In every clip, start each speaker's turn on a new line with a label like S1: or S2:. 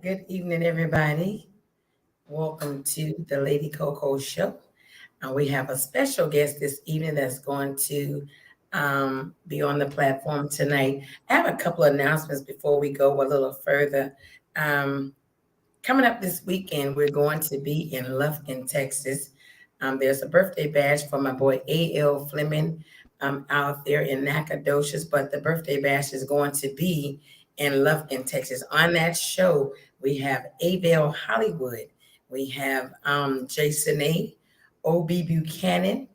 S1: Good evening, everybody. Welcome to the Lady Coaco Show. We have a special guest this evening that's going to be on the platform tonight. I have a couple of announcements before we go a little further. Um, Coming up this weekend, we're going to be in Lufkin, Texas. There's a birthday bash for my boy A.L. Fleming out there in Nacogdoches, but the birthday bash is going to be in Lufkin, Texas. On that show, we have Abel Hollywood, we have Jason A., O.B. Buchanan,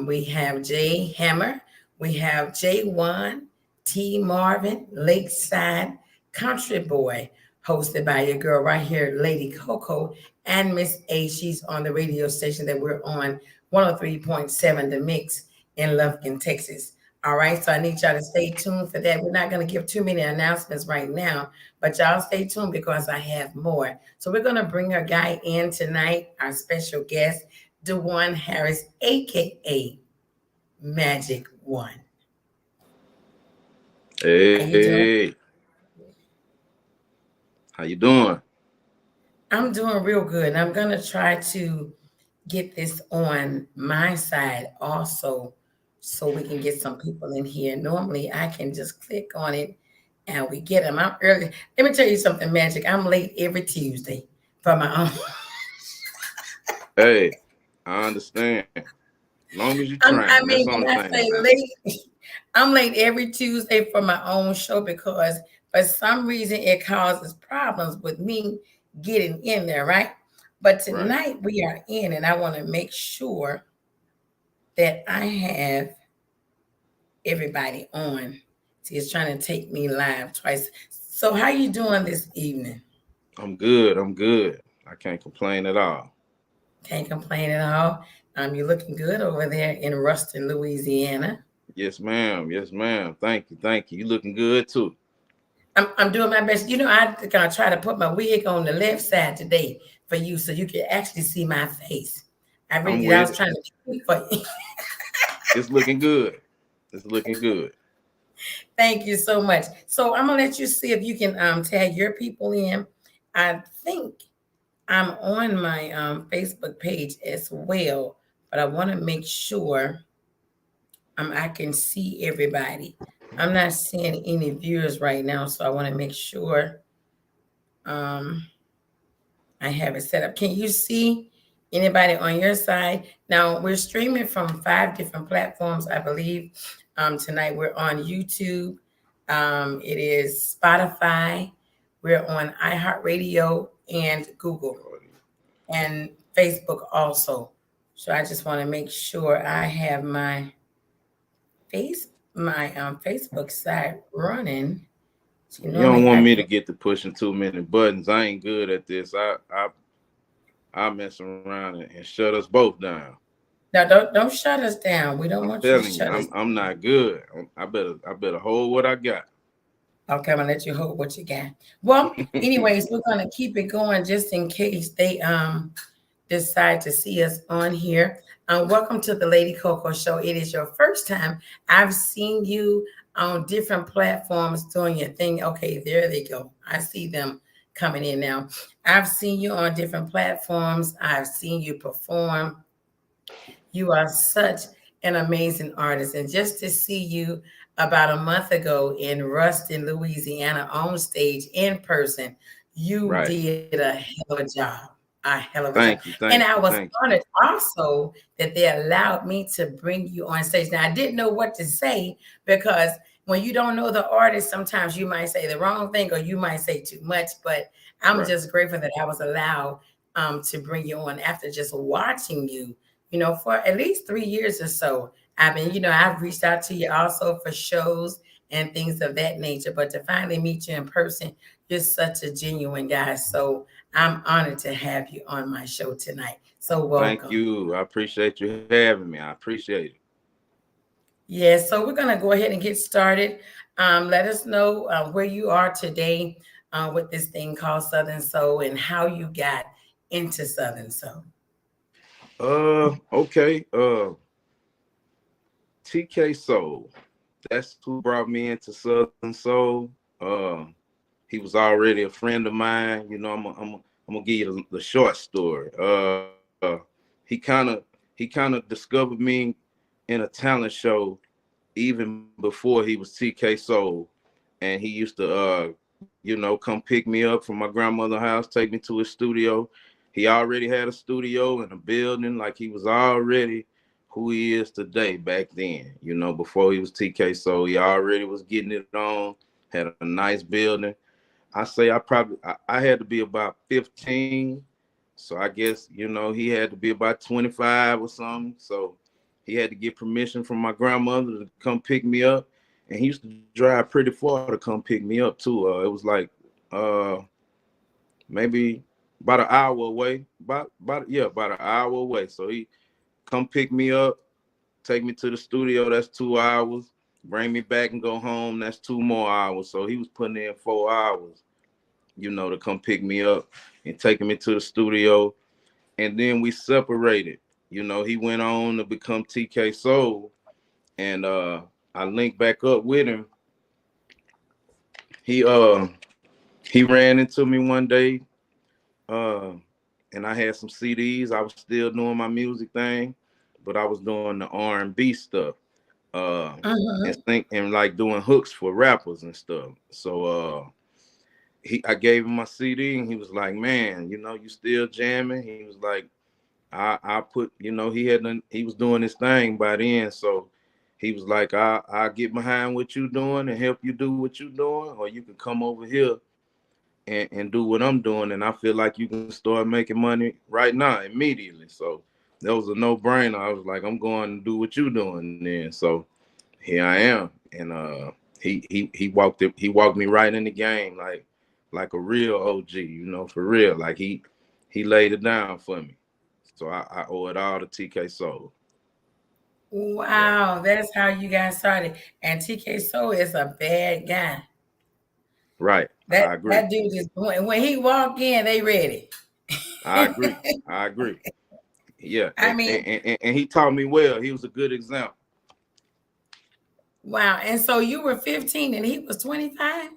S1: we have Jay Hammer, we have Jay Wan, T. Marvin, Lakeside Country Boy, hosted by your girl right here, Lady Coco, and Miss A. She's on the radio station that we're on, 103.7 The Mix in Lufkin, Texas. All right, so I need y'all to stay tuned for that. We're not going to give too many announcements right now, but y'all stay tuned because I have more. So we're going to bring our guy in tonight, our special guest, DeJuan Harris, aka Magic One. How you doing?
S2: Hey, how you doing?
S1: I'm doing real good. I'm going to try to get this on my side also so we can get some people in here. Normally, I can just click on it and we get them. I'm early. Let me tell you something, Magic. I'm late every Tuesday for my own.
S2: Hey, I understand. Long as you trying, that's the
S1: When
S2: only
S1: I
S2: thing that
S1: say
S2: matters.
S1: late, I'm late every Tuesday for my own show because for some reason it causes problems with me getting in there, right? But
S2: Right.
S1: tonight we are in, and I want to make sure that I have everybody on. See, it's trying to take me live twice. So, how you doing this evening?
S2: I'm good. I'm good. I can't complain at all.
S1: Can't complain at all. You're looking good over there in Ruston, Louisiana.
S2: Yes, ma'am. Yes, ma'am. Thank you. Thank you. You looking good too.
S1: I'm doing my best. I think I'll try to put my wig on the left side today for you so you can actually see my face. I really
S2: I'm
S1: did. I
S2: with
S1: was
S2: it.
S1: trying to be for you.
S2: It's looking good. It's looking good.
S1: Thank you so much. So I'm gonna let you see if you can tag your people in. I think I'm on my Facebook page as well, but I want to make sure I can see everybody. I'm not seeing any viewers right now, so I want to make sure um, I have it set up. Can you see anybody on your side? Now we're streaming from 5 different platforms, I believe. Tonight we're on YouTube. It is Spotify. We're on iHeartRadio and Google and Facebook also. So I just want to make sure I have my Facebook site running. So
S2: You don't
S1: normally
S2: want
S1: I
S2: me
S1: can
S2: to get to pushing too many buttons. I ain't good at this. I mess around and shut us both down.
S1: now don't shut us down. We don't
S2: I'm
S1: want you to
S2: telling you,
S1: shut us.
S2: I'm not good. I better hold what I got.
S1: Okay, I'm gonna let you hold what you got. Well, anyways, we're gonna keep it going just in case they decide to see us on here. Welcome to the Lady Coco Show. It is your first time. I've seen you on different platforms doing your thing. Okay, there they go. I see them coming in now. I've seen you on different platforms. I've seen you perform. You are such an amazing artist. And just to see you about a month ago in Ruston, Louisiana, on stage in person, you
S2: Right.
S1: did a hell of a job. A hell of a job.
S2: Thank you.
S1: And I
S2: Thank you.
S1: was
S2: Thank you.
S1: honored also that they allowed me to bring you on stage. Now, I didn't know what to say because when you don't know the artist, sometimes you might say the wrong thing or you might say too much. But I'm
S2: Right.
S1: just grateful that I was allowed to bring you on after just watching you for at least 3 years or so. I've reached out to you also for shows and things of that nature, but to finally meet you in person, you're such a genuine guy. So I'm honored to have you on my show tonight. So
S2: Thank
S1: welcome.
S2: you. I appreciate you having me. I appreciate it.
S1: Yeah, so we're going to go ahead and get started. Let us know where you are today with this thing called Southern Soul and how you got into Southern Soul.
S2: Okay. TK Soul. That's who brought me into Southern Soul. he was already a friend of mine. You know, I'm gonna give you the short story. He kind of discovered me in a talent show even before he was TK Soul, and he used to come pick me up from my grandmother's house, take me to his studio. He already had a studio and a building, like he was already who he is today back then. You know, before he was TK Soul, he already was getting it on, had a nice building. I had to be about 15. So I guess, he had to be about 25 or something. So he had to get permission from my grandmother to come pick me up. And he used to drive pretty far to come pick me up too. It was like maybe about an hour away. About an hour away. So he come pick me up, take me to the studio, that's 2 hours. Bring me back and go home, that's 2 more hours. So he was putting in 4 hours, to come pick me up and taking me to the studio. And then we separated. He went on to become TK Soul. And I linked back up with him. He he ran into me one day, uh, and I had some CDs. I was still doing my music thing, but I was doing the R&B stuff. And
S1: Mhm.
S2: think and like doing hooks for rappers and stuff. So I gave him my CD and he was like, "Man, you still jamming?" He was like, I put, he was doing his thing by then. So he was like, I get behind what you doing and help you do what you doing, or you can come over here and do what I'm doing. And I feel like you can start making money right now, immediately. So that was a no-brainer. I was like, I'm going to do what you doing then. So here I am. And he walked me right in the game like a real OG, for real. Like he laid it down for me. So I owe it all to TK Soul. Yeah.
S1: Wow, that's how you got started. And TK Soul is a bad guy.
S2: Right.
S1: That
S2: I agree.
S1: that dude is when he walk in, they ready.
S2: I agree. I agree. Yeah.
S1: I mean,
S2: And he taught me well. He was a good example.
S1: wow. And so you were 15 and he was 25?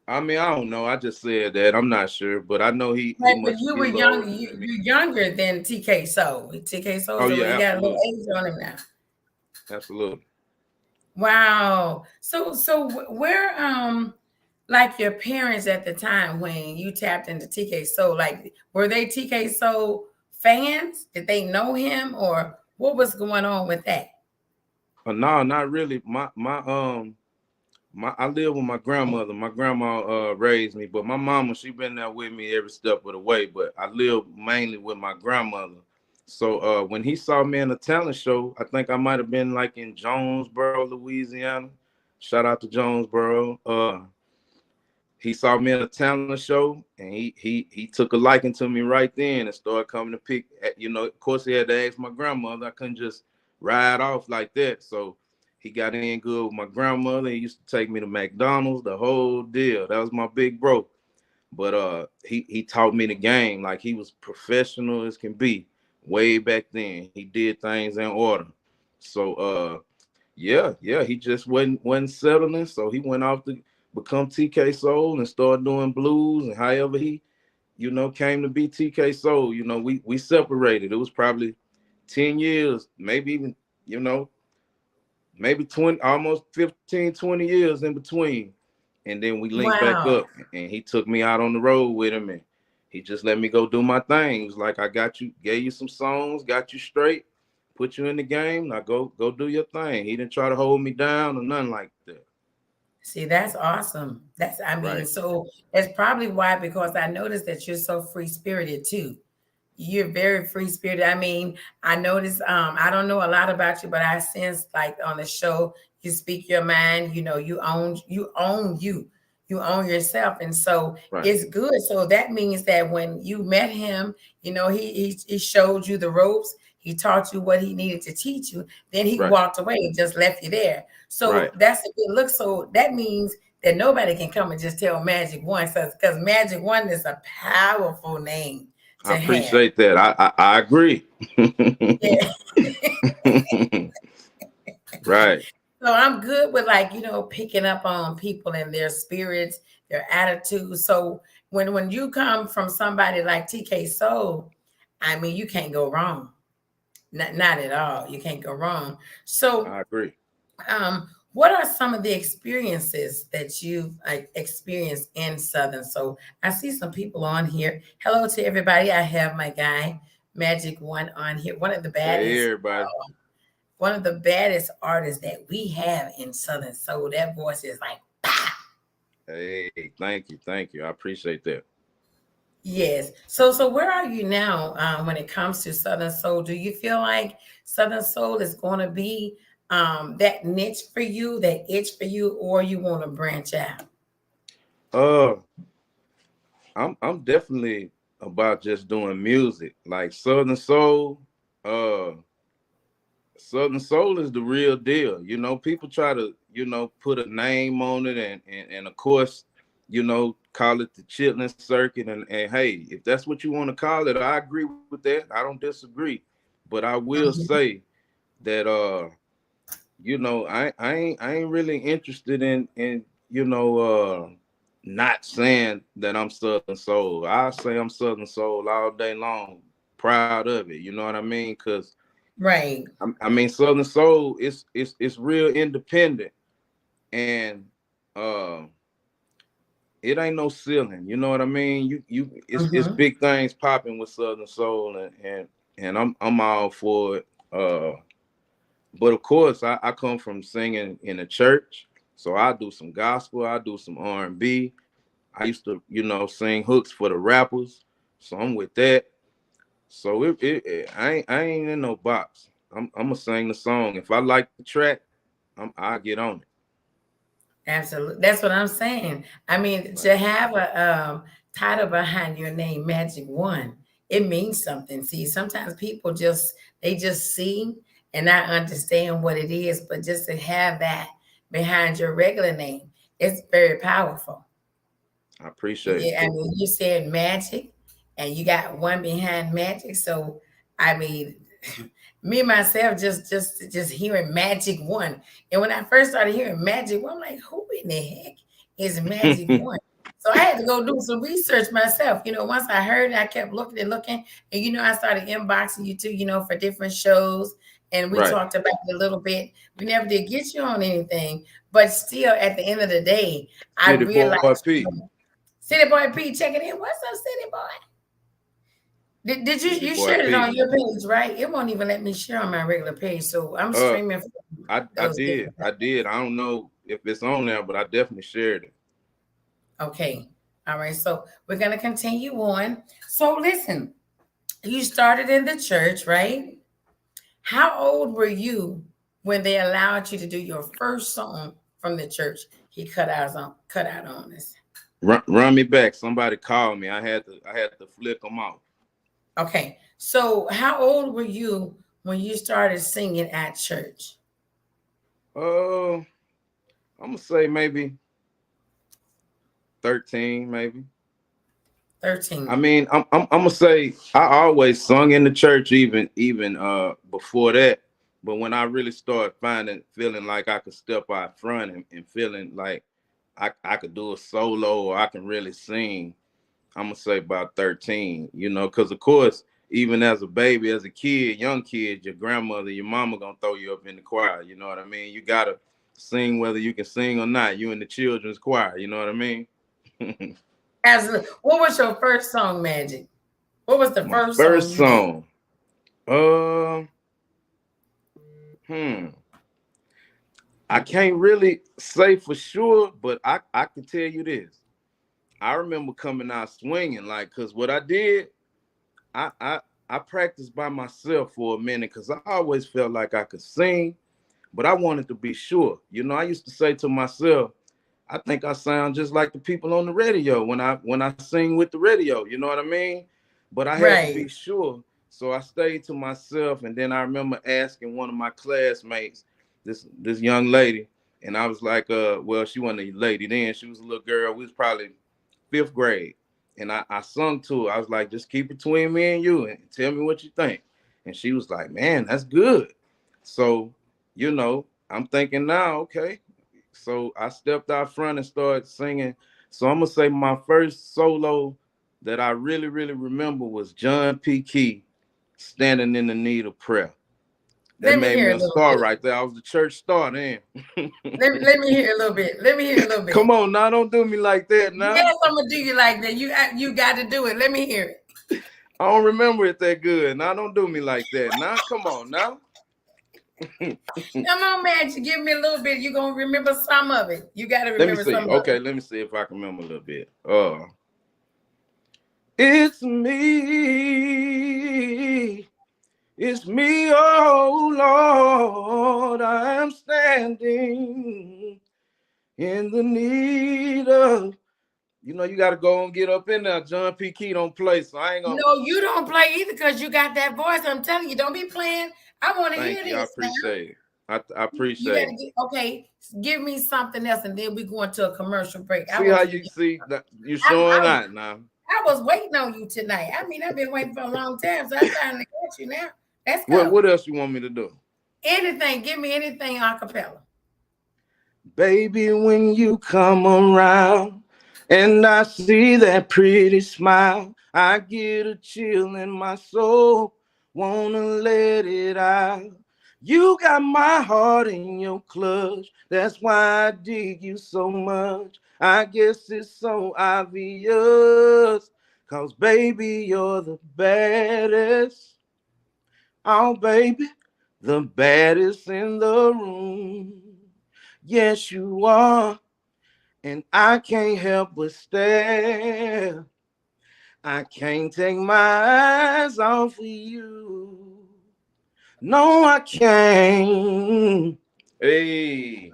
S2: I mean, I don't know. I just said that. I'm not sure, but I know he
S1: Right, but
S2: much
S1: you
S2: he
S1: were
S2: was
S1: young.
S2: older than me.
S1: You're younger than TK Soul. TK Soul,
S2: Oh
S1: so
S2: yeah,
S1: he got a little
S2: absolutely.
S1: age on him now.
S2: Absolutely.
S1: Wow. So where like your parents at the time when you tapped into TK Soul, like were they TK Soul fans? Did they know him or what was going on with that?
S2: No, not really. I live with my grandmother. My grandma raised me, but my mama, she been there with me every step of the way. But I live mainly with my grandmother. So when he saw me in a talent show, I think I might have been like in Jonesboro, Louisiana. Shout out to Jonesboro. He saw me in a talent show, and he took a liking to me right then and started coming to pick. Of course, he had to ask my grandmother. I couldn't just ride off like that. So he got in good with my grandmother. He used to take me to McDonald's, the whole deal. That was my big bro. But he taught me the game like he was professional as can be. Way back then, he did things in order. So yeah, he just wasn't settling. So he went off to become TK Soul and started doing blues. And however he, came to be TK Soul, we separated. It was probably 10 years, maybe even, you know, maybe 20, almost 15, 20 years in between. And then we linked back
S1: Wow.
S2: up and he took me out on the road with him and he just let me go do my thing. He was like, I got you, gave you some songs, got you straight, put you in the game. Now go do your thing. He didn't try to hold me down or nothing like that.
S1: See, that's awesome. I mean,
S2: Right,
S1: so that's probably why, because I noticed that you're so free spirited too. You're very free spirited. I mean, I noticed, I don't know a lot about you, but I sense like on the show, you speak your mind, you own yourself. And so
S2: right,
S1: it's good. So that means that when you met him, he showed you the ropes. He taught you what he needed to teach you. Then he
S2: right,
S1: walked away and just left you there. So
S2: right.
S1: that's a good look. So that means that nobody can come and just tell Magic One, because Magic One is a powerful name
S2: I
S1: to have.
S2: appreciate that. I agree.
S1: Yeah.
S2: Right,
S1: So I'm good with, like, picking up on people and their spirits their attitude. So when you come from somebody like TK Soul, I mean, you can't go wrong. Not at all. You can't go wrong. So
S2: I agree.
S1: what are some of the experiences that you've experienced in Southern Soul? I see some people on here. Hello to everybody. I have my guy Magic One on here.
S2: Hey, everybody.
S1: One of the baddest artists that we have in Southern Soul. That voice is like, bah!
S2: Hey, thank you. I appreciate that.
S1: Yes. So where are you now when it comes to Southern Soul? Do you feel like Southern Soul is going to be that niche for you, that itch for you, or you want to branch out?
S2: Uh, I'm definitely about just doing music, like Southern Soul. Uh, Southern Soul is the real deal. You know, people try to, put a name on it and of course, call it the chitlin circuit. And hey, if that's what you want to call it, I agree with that. I don't disagree. But I will
S1: Mhm.
S2: say that I ain't really interested in not saying that I'm Southern Soul. I say I'm Southern Soul all day long, proud of it. You know what I mean? Because
S1: Right.
S2: I mean, Southern Soul it's real independent, and uh, it ain't no ceiling. You know what I mean? It's
S1: Hmm.
S2: big things popping with Southern Soul, and I'm all for it. But of course, I come from singing in a church, so I do some gospel, I do some R&B. I used to, sing hooks for the rappers, so I'm with that. So I ain't in no box. I'm gonna sing the song. If I like the track, I get on it.
S1: Absolutely. That's what I'm saying. I mean,
S2: Right.
S1: to have a title behind your name, Magic One, it means something. See, sometimes people just see and not understand what it is, but just to have that behind your regular name, it's very powerful.
S2: I appreciate it.
S1: Yeah, I mean, you said magic, and you got one behind magic. So, I mean, me myself just hearing Magic One, and when I first started hearing Magic One, I'm like, who in the heck is Magic One? So I had to go do some research myself. Once I heard it, I kept looking and looking, and I started inboxing you too. For different shows, and we
S2: Right.
S1: talked about it a little bit. We never did get you on anything, but still, at the end of the day, I
S2: City Boy
S1: realized.
S2: P.
S1: City Boy P checking in. What's up, City Boy? Did you
S2: City
S1: you
S2: Boy
S1: shared it
S2: P.
S1: on your page, right? It won't even let me share on my regular page, so I'm
S2: Uh,
S1: streaming from
S2: I
S1: those
S2: did.
S1: different.
S2: I did. I don't know if it's on there, but I definitely shared it.
S1: Okay, all right. So we're gonna continue on. So listen, you started in the church, right? How old were you when they allowed you to do your first song from the church? He cut out on us.
S2: Run me back. Somebody called me. I had to flick them off.
S1: Okay, so how old were you when you started singing at church?
S2: I'm gonna say maybe 13, maybe.
S1: 13.
S2: I mean, I'm gonna say I always sung in the church, even before that. But when I really started feeling like I could step out front and feeling like I could do a solo or I can really sing, I'm gonna say about 13. Because of course, even as a baby, as a kid, young kid, your grandmother, your mama gonna throw you up in the choir. You know what I mean? You gotta sing whether you can sing or not. You in the children's choir. You know what I mean?
S1: Absolutely. What was your first song, Magic? What was the
S2: My
S1: first song
S2: first
S1: you did?
S2: song. Uh, hmm. I can't really say for sure, but I can tell you this. I remember coming out swinging, like, cause what I did, I I I practiced by myself for a minute, cause I always felt like I could sing, but I wanted to be sure. I used to say to myself, I think I sound just like the people on the radio when I sing with the radio. You know what I mean? But I had to be
S1: Right.
S2: sure, so I stayed to myself. And then I remember asking one of my classmates, this young lady, and I was like, well, she wasn't a lady then; she was a little girl. We was probably fifth grade, and I sung to her. I was like, just keep it between me and you, and tell me what you think. And she was like, man, that's good. So, I'm thinking now, okay, so I stepped out front and started singing So I'm gonna say my first solo that I really, really remember was John P. Key, Standing in the Need of Prayer. That
S1: Let me
S2: made
S1: hear
S2: me
S1: a
S2: a
S1: little
S2: star
S1: bit.
S2: right there. I was the church star then.
S1: Let me hear a little bit. Let me hear a little bit.
S2: Come on now, don't do me like that now.
S1: Yes, I'm gonna do you like that. You got to do it. Let me hear it.
S2: I don't remember it that good. Now don't do me like that. Now come on now.
S1: Come on, man. You give me a little bit. You're gonna remember some of it. You got to
S2: Let me
S1: remember
S2: see.
S1: some of
S2: Okay,
S1: it.
S2: let me see if I can remember a little bit. It's me. It's me, oh Lord. I am standing in the need of. You got to go and get up in there. John P. Key don't play, so I ain't gonna.
S1: No, you don't play either because you got that voice. I'm telling you, don't be playing. I want to hear
S2: Thank you. I
S1: this now.
S2: appreciate it. I
S1: You got
S2: appreciate
S1: to
S2: it.
S1: get okay. Give me something else, and then we go into a commercial break. I
S2: See how
S1: want you to
S2: you
S1: get.
S2: see that you
S1: I,
S2: showing
S1: I,
S2: out now.
S1: I was waiting on you tonight. I mean, I've been waiting for a long time, so I finally got you now. Let's
S2: What
S1: go.
S2: what else you want me to do?
S1: Anything. Give me anything a cappella.
S2: Baby, when you come around and I see that pretty smile, I get a chill in my soul. Wanna let it out. You got my heart in your clutch. That's why I dig you so much. I guess it's so obvious. Cause baby, you're the baddest. Oh, baby, the baddest in the room. Yes, you are, and I can't help but stare. I can't take my eyes off of you. No, I can't. Hey.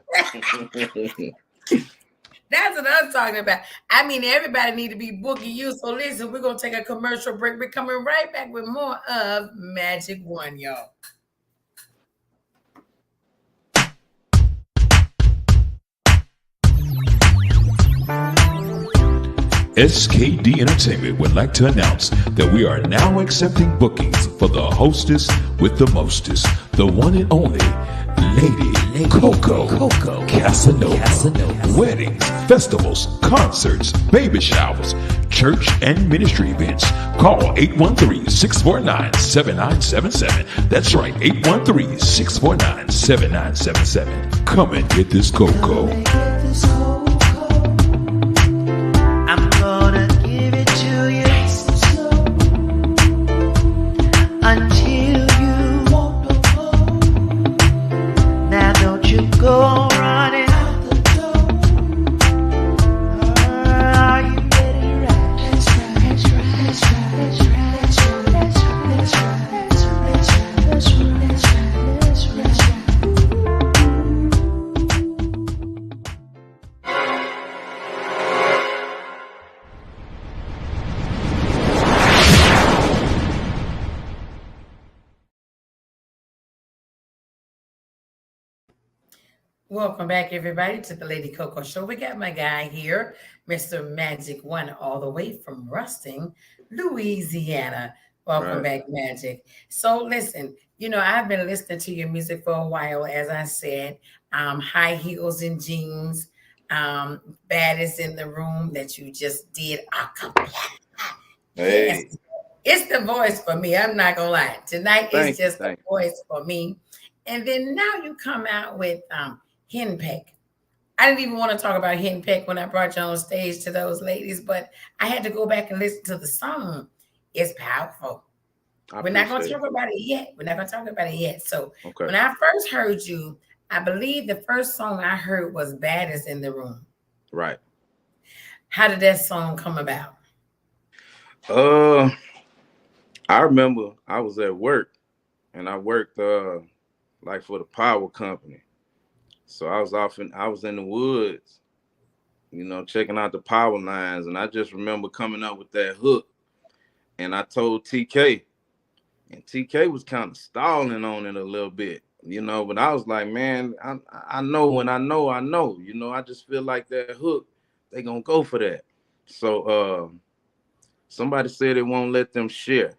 S1: That's what I'm talking about. I mean, everybody need to be booking you. So listen, we're gonna take a commercial break. We're coming right back with more of Magic One, y'all.
S3: SKD Entertainment would like to announce that we are now accepting bookings for the hostess with the mostest, the one and only Lady Coaco Casanova. Weddings, festivals, concerts, baby showers, church and ministry events. Call 813-649-7977. That's right, 813-649-7977. Come and get this Coco.
S4: I'm gonna give it to you until you won't no more. Now don't you go running out the door. Are you ready? Let's ride. Let's ride. Let's ride. Let's ride. Let's ride. Let's ride. Let's ride. Let's ride. Let's ride. Let's ride.
S1: Welcome back, everybody, to the Lady Coco Show. We got my guy here, Mr. Magic One, all the way from Rusting, Louisiana. Welcome
S2: Right.
S1: back, Magic. So, listen, I've been listening to your music for a while, as I said. High heels and jeans, baddest in the room that you just did. Yes,
S2: Hey.
S1: it's the voice for me. I'm not gonna lie. Tonight is
S2: Thank you.
S1: just the
S2: Thank you.
S1: voice for me. And then now you come out with henpeck. I didn't even want to talk about henpeck when I brought you on stage to those ladies, but I had to go back and listen to the song. It's powerful.
S2: I
S1: We're not going to
S2: appreciate
S1: talk
S2: it.
S1: about it yet. We're not going to talk about it yet. So
S2: Okay.
S1: when I first heard you, I believe the first song I heard was "Baddest in the Room."
S2: Right.
S1: How did that song come about?
S2: Uh I remember I was at work and I worked like for the power company. So I was in the woods, checking out the power lines, and I just remember coming up with that hook. And I told TK, and TK was kind of stalling on it a little bit, but I was like, man, I know when I know, I just feel like that hook, they gonna go for that. So somebody said it won't let them share.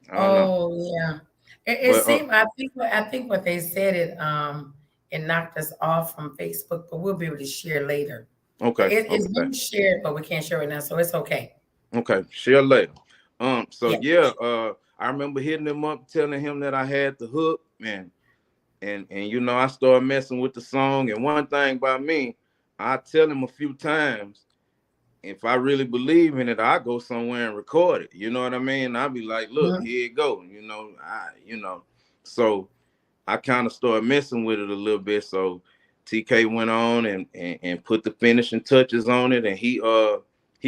S2: I don't know.
S1: Oh yeah, it
S2: But
S1: seemed. I think what they said it knocked us off from Facebook, but we'll be able to share later.
S2: Okay,
S1: It's
S2: okay,
S1: been shared, but we can't share it now, so it's okay.
S2: okay. Share later. So
S1: Yeah.
S2: yeah, I remember hitting him up, telling him that I had the hook, man, and you know, I started messing with the song. And one thing about me, I tell him a few times, if I really believe in it, I go somewhere and record it. You know what I mean? I'll be like, look,
S1: Mhm.
S2: here you go. So I kind of started messing with it a little bit. So TK went on and put the finishing touches on it, and he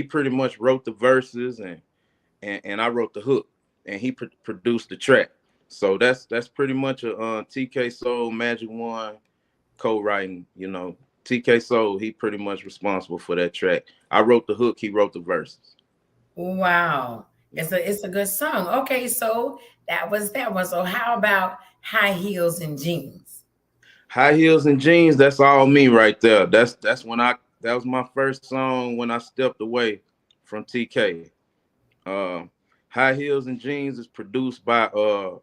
S2: pretty much wrote the verses and I wrote the hook, and he produced the track. So that's pretty much a TK Soul Magic One co-writing. TK Soul, he pretty much responsible for that track. I wrote the hook, he wrote the verses.
S1: Wow. It's a good song. Okay, so that was that one. So how about High Heels and Jeans?
S2: High Heels and Jeans, that's all me right there. That was my first song when I stepped away from TK. Uh, High Heels and Jeans is produced by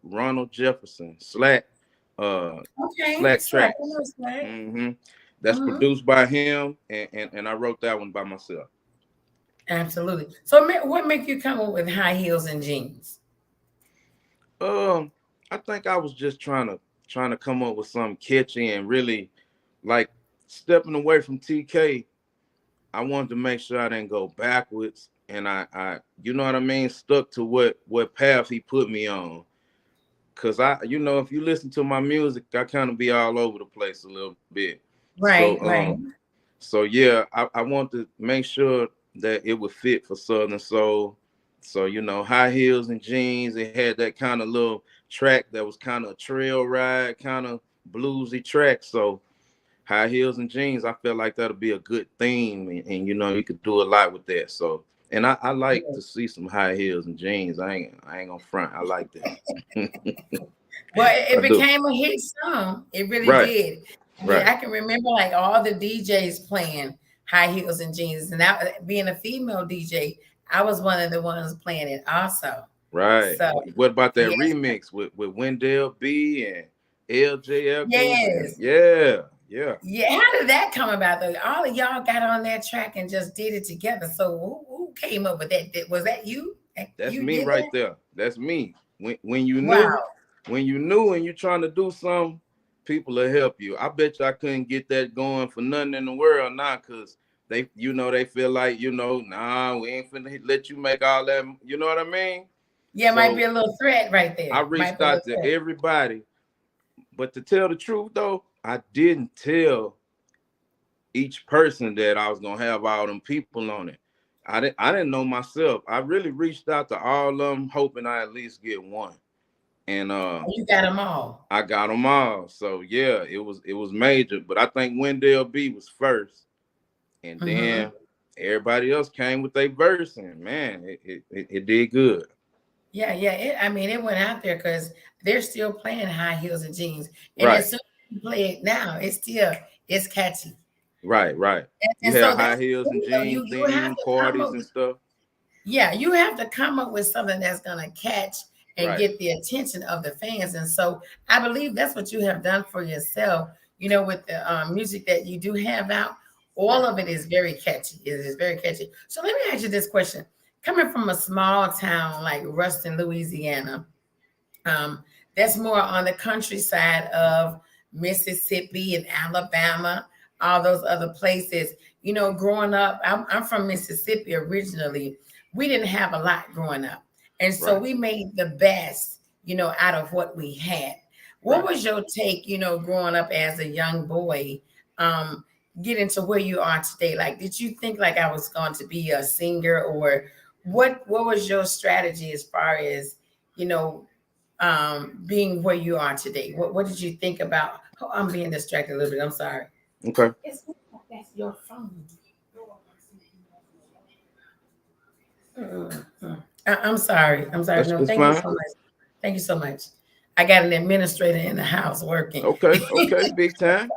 S2: Ronald Jefferson,
S1: Okay,
S2: Slack
S1: Slack. I
S2: Tracks.
S1: know Slack.
S2: That's
S1: Mm-hmm.
S2: produced by him, and I wrote that one by myself.
S1: Absolutely. So what make you come up with High Heels and Jeans?
S2: Um, I think I was just trying to come up with something catchy and really like stepping away from TK. I wanted to make sure I didn't go backwards, and I you know what I mean, stuck to what path he put me on. Cause if you listen to my music, I kind of be all over the place a little bit. So
S1: Right, right.
S2: so yeah, I want to make sure that it would fit for Southern Soul. So High Heels and Jeans, it had that kind of little track that was kind of a trail ride, kind of bluesy track. So High Heels and Jeans, I feel like that'll be a good theme, and you could do a lot with that. So, and I like to see some high heels and jeans. I ain't gonna front. I like that.
S1: Well, it
S2: I do.
S1: became a hit song. It really
S2: Right,
S1: did. I mean,
S2: right,
S1: I can remember like all the DJs playing High Heels and Jeans, and that being a female DJ, I was one of the ones playing it also.
S2: right.
S1: So
S2: What about that
S1: yes,
S2: remix with Wendell B and LJ Echoes and
S1: yes.
S2: yeah, yeah.
S1: Yeah, how did that come about though? All of y'all got on that track and just did it together. So who came up with that? Was that you?
S2: That's
S1: You
S2: me
S1: did
S2: right
S1: that?
S2: there. That's me. When you
S1: Wow.
S2: knew, and you're trying to do something, people will help you. I bet you I couldn't get that going for nothing in the world now, cause they feel like, nah, we ain't finna let you make all that. You know what I mean?
S1: Yeah, it might be
S2: So
S1: a little threat right
S2: I
S1: there. Might
S2: reached
S1: be a little
S2: out to
S1: threat.
S2: everybody, but to tell the truth though, I didn't tell each person that I was gonna have all them people on it. I didn't know myself. I really reached out to all of them, hoping I at least get one. And
S1: You got them all.
S2: I got them all. So yeah, it was major. But I think Wendell B was first, and
S1: Hmm.
S2: then everybody else came with their verse, and man, it did good.
S1: Yeah, yeah. I mean, it went out there because they're still playing High Heels and Jeans, and
S2: Right,
S1: as soon as you play it now, it's catchy.
S2: right, right. You
S1: And
S2: have
S1: so
S2: high
S1: that's
S2: heels and
S1: you know,
S2: jeans
S1: you have
S2: theme
S1: to come
S2: parties
S1: up
S2: and
S1: with.
S2: stuff.
S1: Yeah, you have to come up with something that's going to catch and
S2: Right,
S1: get the attention of the fans. And so I believe that's what you have done for yourself, with the music that you do have out. All
S2: right,
S1: of it is very catchy. It is very catchy. So let me ask you this question. Coming from a small town like Ruston, Louisiana, um, that's more on the countryside of Mississippi and Alabama, all those other places. Growing up, I'm from Mississippi originally. We didn't have a lot growing up. And so
S2: right,
S1: we made the best, out of what we had. What
S2: right.
S1: was your take, growing up as a young boy, um, getting to where you are today? Like, did you think like I was going to be a singer, or what was your strategy as far as, you know, being where you are today? What did you think about? Oh, I'm being distracted a little bit. I'm sorry.
S2: Okay,
S1: That's your phone. I'm sorry. I'm sorry.
S2: that's
S1: No,
S2: it's
S1: thank you
S2: fine.
S1: so much. Thank you so much. I got an administrator in the house working.
S2: Okay, okay, big time.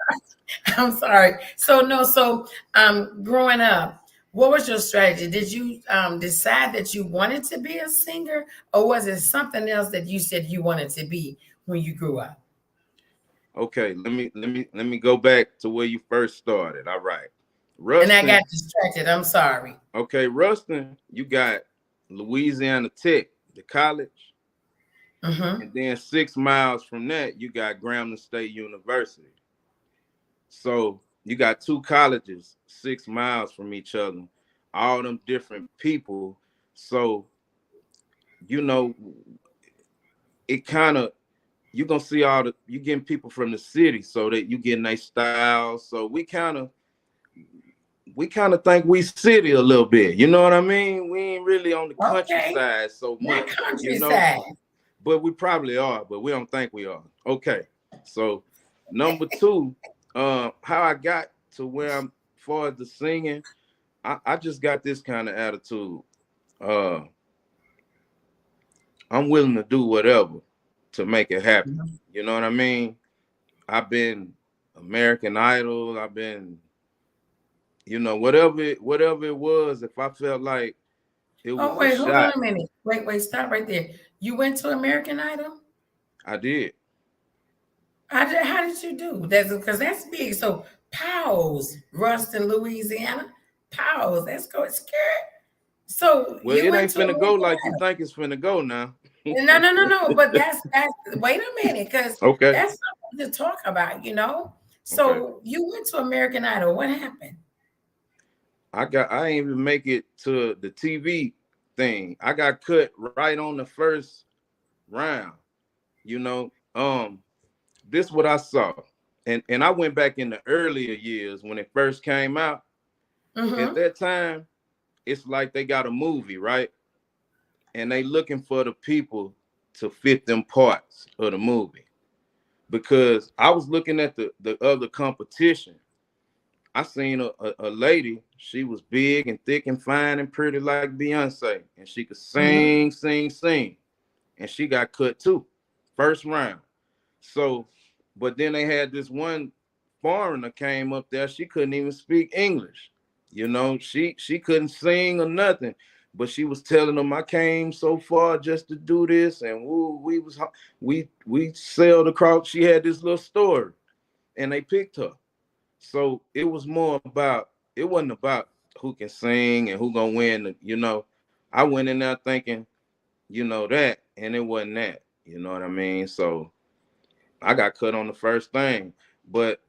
S1: I'm sorry. So no, growing up, what was your strategy? Did you decide that you wanted to be a singer, or was it something else that you said you wanted to be when you grew up?
S2: Okay, let me go back to where you first started. All right.
S1: And I
S2: Ruston.
S1: got distracted. I'm sorry.
S2: Okay, Ruston, you got Louisiana Tech, the college,
S1: Mm-hmm.
S2: and then 6 miles from that, you got Grambling State University. So you got two colleges 6 miles from each other, all them different people. So you know, it kind of you gonna see all the you getting people from the city, so that you getting their styles. So we kind of think we city a little bit. You know what I mean? We ain't really on the
S1: Okay.
S2: countryside so
S1: Not
S2: much, you know.
S1: countryside.
S2: But we probably are, but we don't think we are. Okay. So number two, how I got to where I'm far as the singing, I just got this kind of attitude. Uh, I'm willing to do whatever to make it happen.
S1: Mhm.
S2: You know what I mean? I've been American Idol. I've been, whatever it was. If I felt like it
S1: Oh,
S2: was a
S1: wait, hold on
S2: shot,
S1: a minute. Wait, stop right there. You went to American Idol?
S2: I did.
S1: How did you do? That's because that's big. So Powell's, Ruston, Louisiana. Powell's, that's go scared. So
S2: Well,
S1: you
S2: it
S1: went
S2: ain't
S1: to
S2: finna go
S1: American
S2: like you
S1: Idol.
S2: think it's finna go now.
S1: No. But that's wait a minute, because
S2: Okay.
S1: that's something to talk about, you know.
S2: Okay.
S1: So you went to American Idol. What happened?
S2: I ain't even make it to the TV thing. I got cut right on the first round. You know, this what I saw. And I went back in the earlier years when it first came out. At
S1: Mm-hmm.
S2: that time, it's like they got a movie, right? And they looking for the people to fit them parts of the movie. Because I was looking at the other competition. I seen a lady, she was big and thick and fine and pretty like Beyonce. And she could
S1: Mm-hmm.
S2: sing. And she got cut too, first round. So, but then they had this one foreigner came up there. She couldn't even speak English. You know, she couldn't sing or nothing. But she was telling them, I came so far just to do this, and we sailed across. She had this little story, and they picked her. So it wasn't about who can sing and who gonna win. I went in there thinking, that, and it wasn't that. You know what I mean? So I got cut on the first thing, but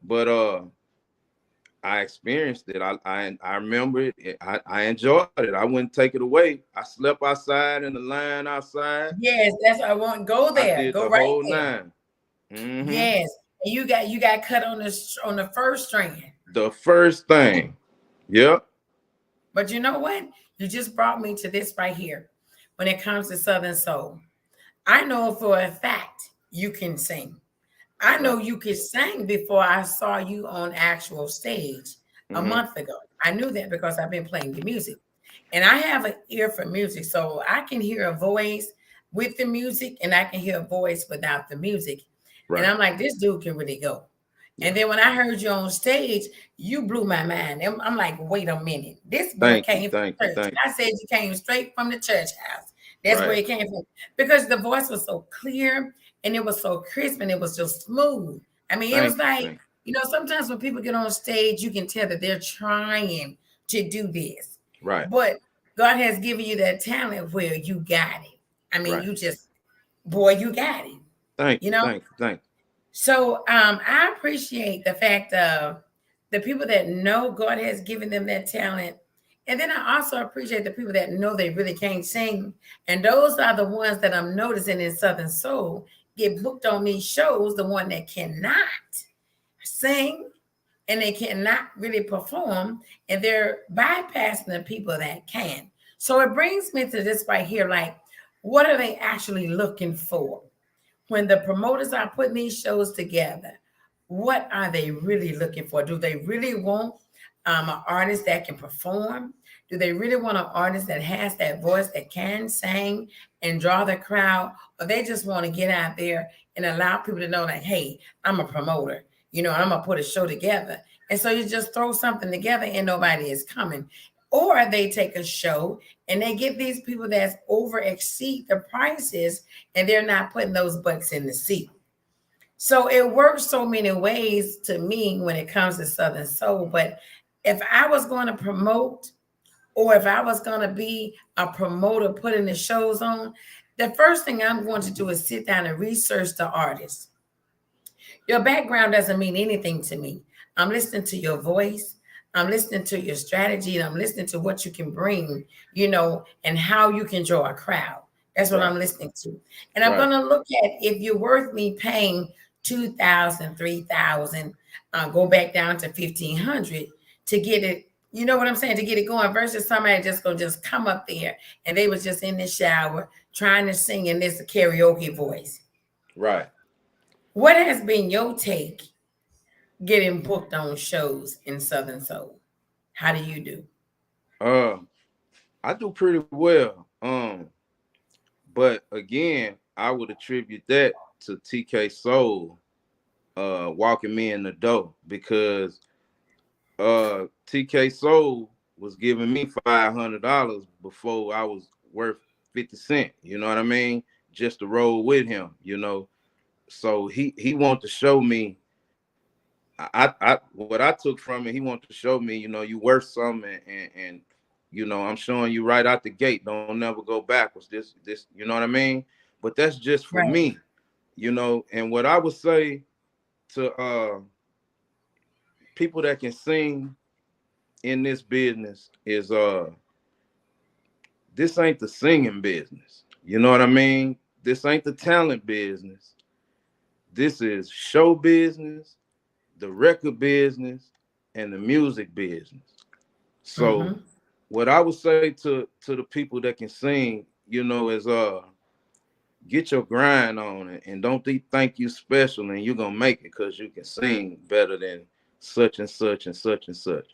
S2: I experienced it. I remember it. I enjoyed it. I wouldn't take it away. I slept outside in the line outside.
S1: Yes, that's what I want. Go
S2: I
S1: there.
S2: did
S1: Go
S2: the
S1: right
S2: whole
S1: there.
S2: nine. Mm-hmm.
S1: Yes. And you got cut on the first strand.
S2: The first thing. Yep.
S1: But you know what? You just brought me to this right here. When it comes to Southern Soul, I know for a fact you can sing. I know
S2: Right.
S1: you could sing before I saw you on actual stage a
S2: Mm-hmm.
S1: month ago. I knew that because I've been playing the music. And I have an ear for music. So I can hear a voice with the music and I can hear a voice without the music. And
S2: Right.
S1: I'm like, this dude can really go.
S2: Yeah.
S1: And then when I heard you on stage, you blew my mind. And I'm like, wait a minute. This boy
S2: Thank you.
S1: came from
S2: Thank you.
S1: church.
S2: Thank you.
S1: I said you came straight from the church house. That's where
S2: Right.
S1: it came from. Because the voice was so clear and it was so crisp and it was just smooth. I mean, it was
S2: Thank you.
S1: like,
S2: Thank
S1: sometimes when people get on stage, you can tell that they're trying to do this.
S2: you. Right.
S1: But God has given you that talent where you got it. I mean,
S2: Right.
S1: you just, boy, you got it.
S2: Thank
S1: You
S2: you.
S1: know?
S2: Thank you. Thank you.
S1: So I appreciate the fact of the people that know God has given them that talent. And then I also appreciate the people that know they really can't sing. And those are the ones that I'm noticing in Southern Soul get booked on these shows, the one that cannot sing and they cannot really perform, and they're bypassing the people that can. So it brings me to this right here, like, what are they actually looking for? When the promoters are putting these shows together, what are they really looking for? Do they really want an artist that can perform? Do they really want an artist that has that voice that can sing and draw the crowd? Or they just want to get out there and allow people to know that, hey, I'm a promoter, I'm going to put a show together. And so you just throw something together and nobody is coming. Or they take a show and they get these people that over exceed the prices and they're not putting those butts in the seat. So it works so many ways to me when it comes to Southern Soul, but if I was going to promote, or if I was going to be a promoter putting the shows on, the first thing I'm going to do is sit down and research the artist. Your background doesn't mean anything to me. I'm listening to your voice. I'm listening to your strategy, and I'm listening to what you can bring, and how you can draw a crowd. That's what I'm listening to. And I'm going to look at if you're worth me paying $2,000, $3,000, go back down to $1,500 to get it. You know what I'm saying? To get it going versus somebody just going to just come up there and they was just in the shower trying to sing in this karaoke voice.
S2: Right.
S1: What has been your take getting booked on shows in Southern Soul? How do you do?
S2: I do pretty well. But again, I would attribute that to TK Soul walking me in the door, because TK Soul was giving me $500 before I was worth 50 cents. You know what I mean? Just to roll with him, So he wanted to show me. I what I took from it, he wanted to show me, you worth something, and I'm showing you right out the gate. Don't never go backwards. This, you know what I mean? But that's just for me, And what I would say to people that can sing in this business is this ain't the singing business. You know what I mean? This ain't the talent business. This is show business, the record business, and the music business. So what I would say to the people that can sing, is get your grind on it, and don't think you special and you're gonna make it because you can sing better than such and such and such and such.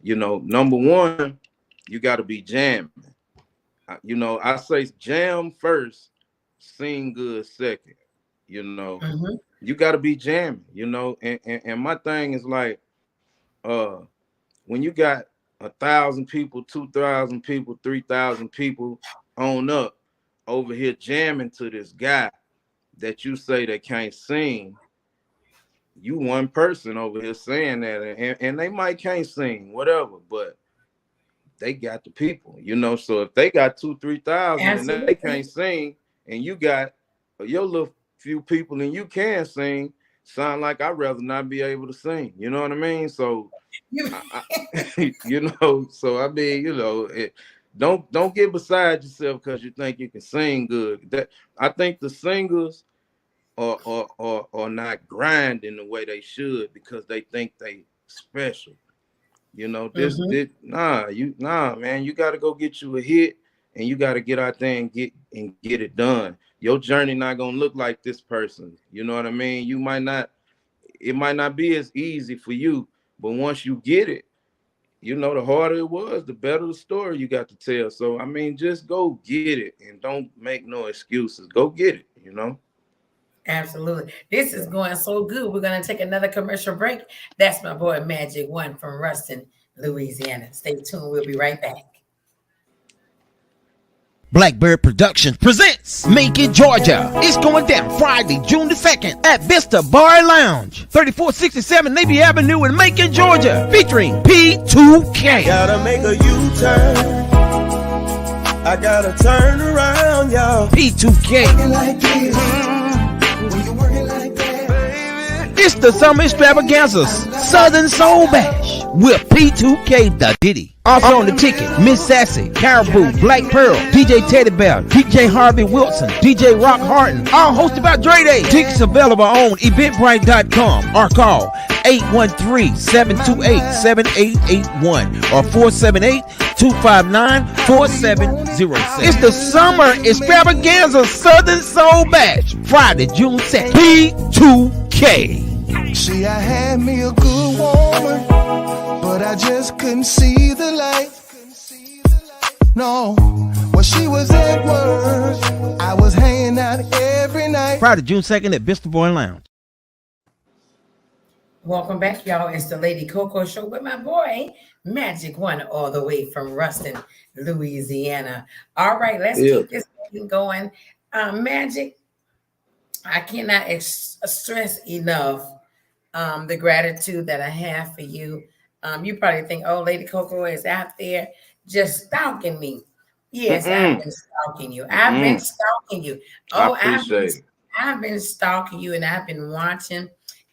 S2: Number one, you got to be jamming. I say jam first, sing good second. You got to be jamming. And my thing is like, when you got 1,000 people, 2,000 people, 3,000 people on up over here jamming to this guy that you say they can't sing, you one person over here saying that, and they might can't sing, whatever, but they got the people, So if they got 2,000-3,000 and they can't sing, and you got your little few people and you can sing, sound like I'd rather not be able to sing. You know what I mean? So, So I mean, don't get beside yourself because you think you can sing good. That I think the singers are not grinding the way they should because they think they special. Man, you got to go get you a hit, and you got to get out there and get it done. Your journey not gonna look like this person. You know what I mean? It might not be as easy for you, but once you get it, the harder it was, the better the story you got to tell. So I mean, just go get it and don't make no excuses. Go get it.
S1: Absolutely. This is going so good. We're going to take another commercial break. That's my boy Magic One from Ruston, Louisiana. Stay tuned. We'll be right back.
S5: Blackbird Productions presents Macon, Georgia. It's going down Friday, June the 2nd at Vista Bar Lounge, 3467 Navy Avenue in Macon, Georgia, featuring P2K.
S6: Gotta make a U-turn. I gotta turn around, y'all.
S5: P2K.
S6: Like this. When you working like that, baby.
S5: It's the Summer Extravaganzas Southern Soul Bash with P2K the Diddy. Also on the ticket, Miss Sassy, Caribou, Black Pearl, DJ Teddy Bear, DJ Harvey Wilson, DJ Rock Harden, all hosted by Dre Day. Tickets available on Eventbrite.com or call 813-728-7881 or 478-259-4706. It's the Summer Extravaganza Southern Soul Bash, Friday, June 2nd. P2K.
S6: See, I had me a good woman, but I just couldn't see the light. No, when she was at work, I was hanging out every night.
S5: Friday, June 2nd at Vista Boy Lounge.
S1: Welcome back, y'all. It's the Lady Coaco Show with my boy, Magic One, all the way from Ruston, Louisiana. All right, let's keep this thing going. Magic, I cannot stress enough the gratitude that I have for you. You probably think, oh, Lady Coco is out there just stalking me. Yes, I've
S2: Mm-mm.
S1: been stalking you. I've been stalking you.
S2: I
S1: Oh,
S2: appreciate it.
S1: I've been stalking you and I've been watching,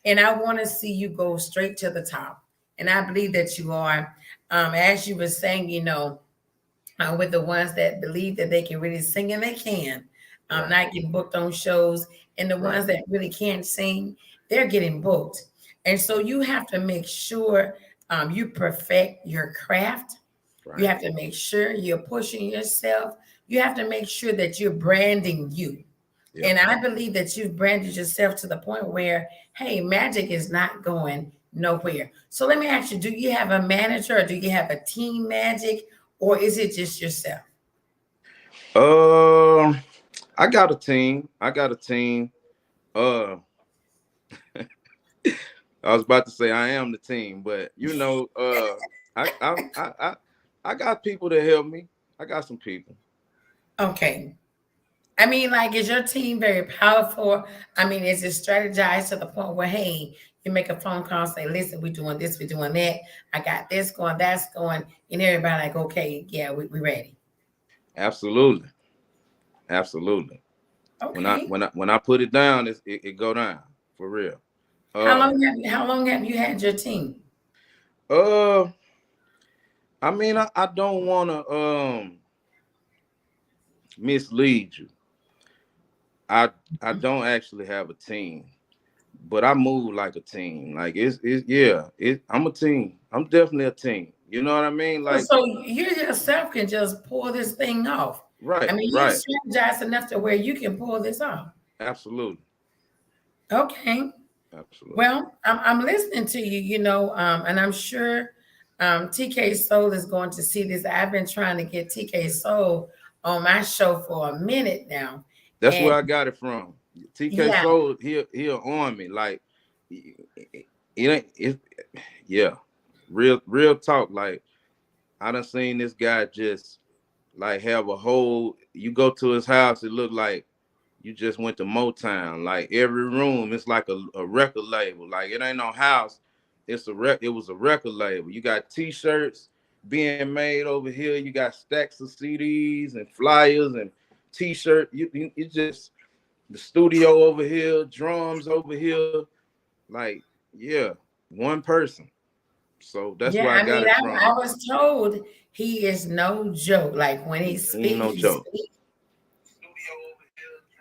S1: and I want to see you go straight to the top. And I believe that you are. As you were saying, with the ones that believe that they can really sing and they can,
S2: Right.
S1: not getting booked on shows, and the
S2: Right.
S1: ones that really can't sing, they're getting booked. And so you have to make sure you perfect your craft. You
S2: Right.
S1: have to make sure you're pushing yourself. You have to make sure that you're branding you.
S2: Yeah.
S1: And I believe that you've branded yourself to the point where, hey, magic is not going nowhere. So let me ask you, do you have a manager or do you have a team magic or is it just yourself?
S2: Um, I got a team. I got a team. Uh, I was about to say I am the team, but I got people to help me. I got some people.
S1: Okay. I mean, like, is your team very powerful? I mean, is it strategized to the point where, hey, you make a phone call, say, listen, we're doing this, we're doing that. I got this going, that's going, and everybody like, okay, yeah, we ready.
S2: Absolutely. Absolutely.
S1: Okay.
S2: When I put it down, it go down for real. Uh
S1: How long have you had your team?
S2: uh I mean I don't wanna mislead you. I I don't actually have a team, but I move like a team. Like I'm a team. I'm definitely a team. You know what I mean? Like
S1: So you yourself can just pull this thing off. I
S2: right,
S1: mean, you're
S2: right.
S1: strategized enough to where you can pull this off.
S2: Absolutely.
S1: Okay.
S2: Absolutely.
S1: Well, I'm listening to you, and I'm sure TK Soul is going to see this. I've been trying to get TK Soul on my show for a minute now.
S2: That's
S1: And
S2: where I got it from. TK
S1: yeah,
S2: Soul, he'll on me. Like it ain't it yeah. Real talk. Like I done seen this guy just like have a whole you go to his house, it look like you just went to Motown. Like every room, it's like a record label. Like it ain't no house. It was a record label. You got t-shirts being made over here. You got stacks of CDs and flyers and t-shirt. You just the studio over here, drums over here. Like, yeah, one person. So that's
S1: yeah.
S2: where I
S1: I
S2: got
S1: mean,
S2: it
S1: I
S2: from.
S1: was told he is no joke. Like when he
S2: He ain't
S1: speaks,
S2: no
S1: he
S2: joke.
S1: speaks.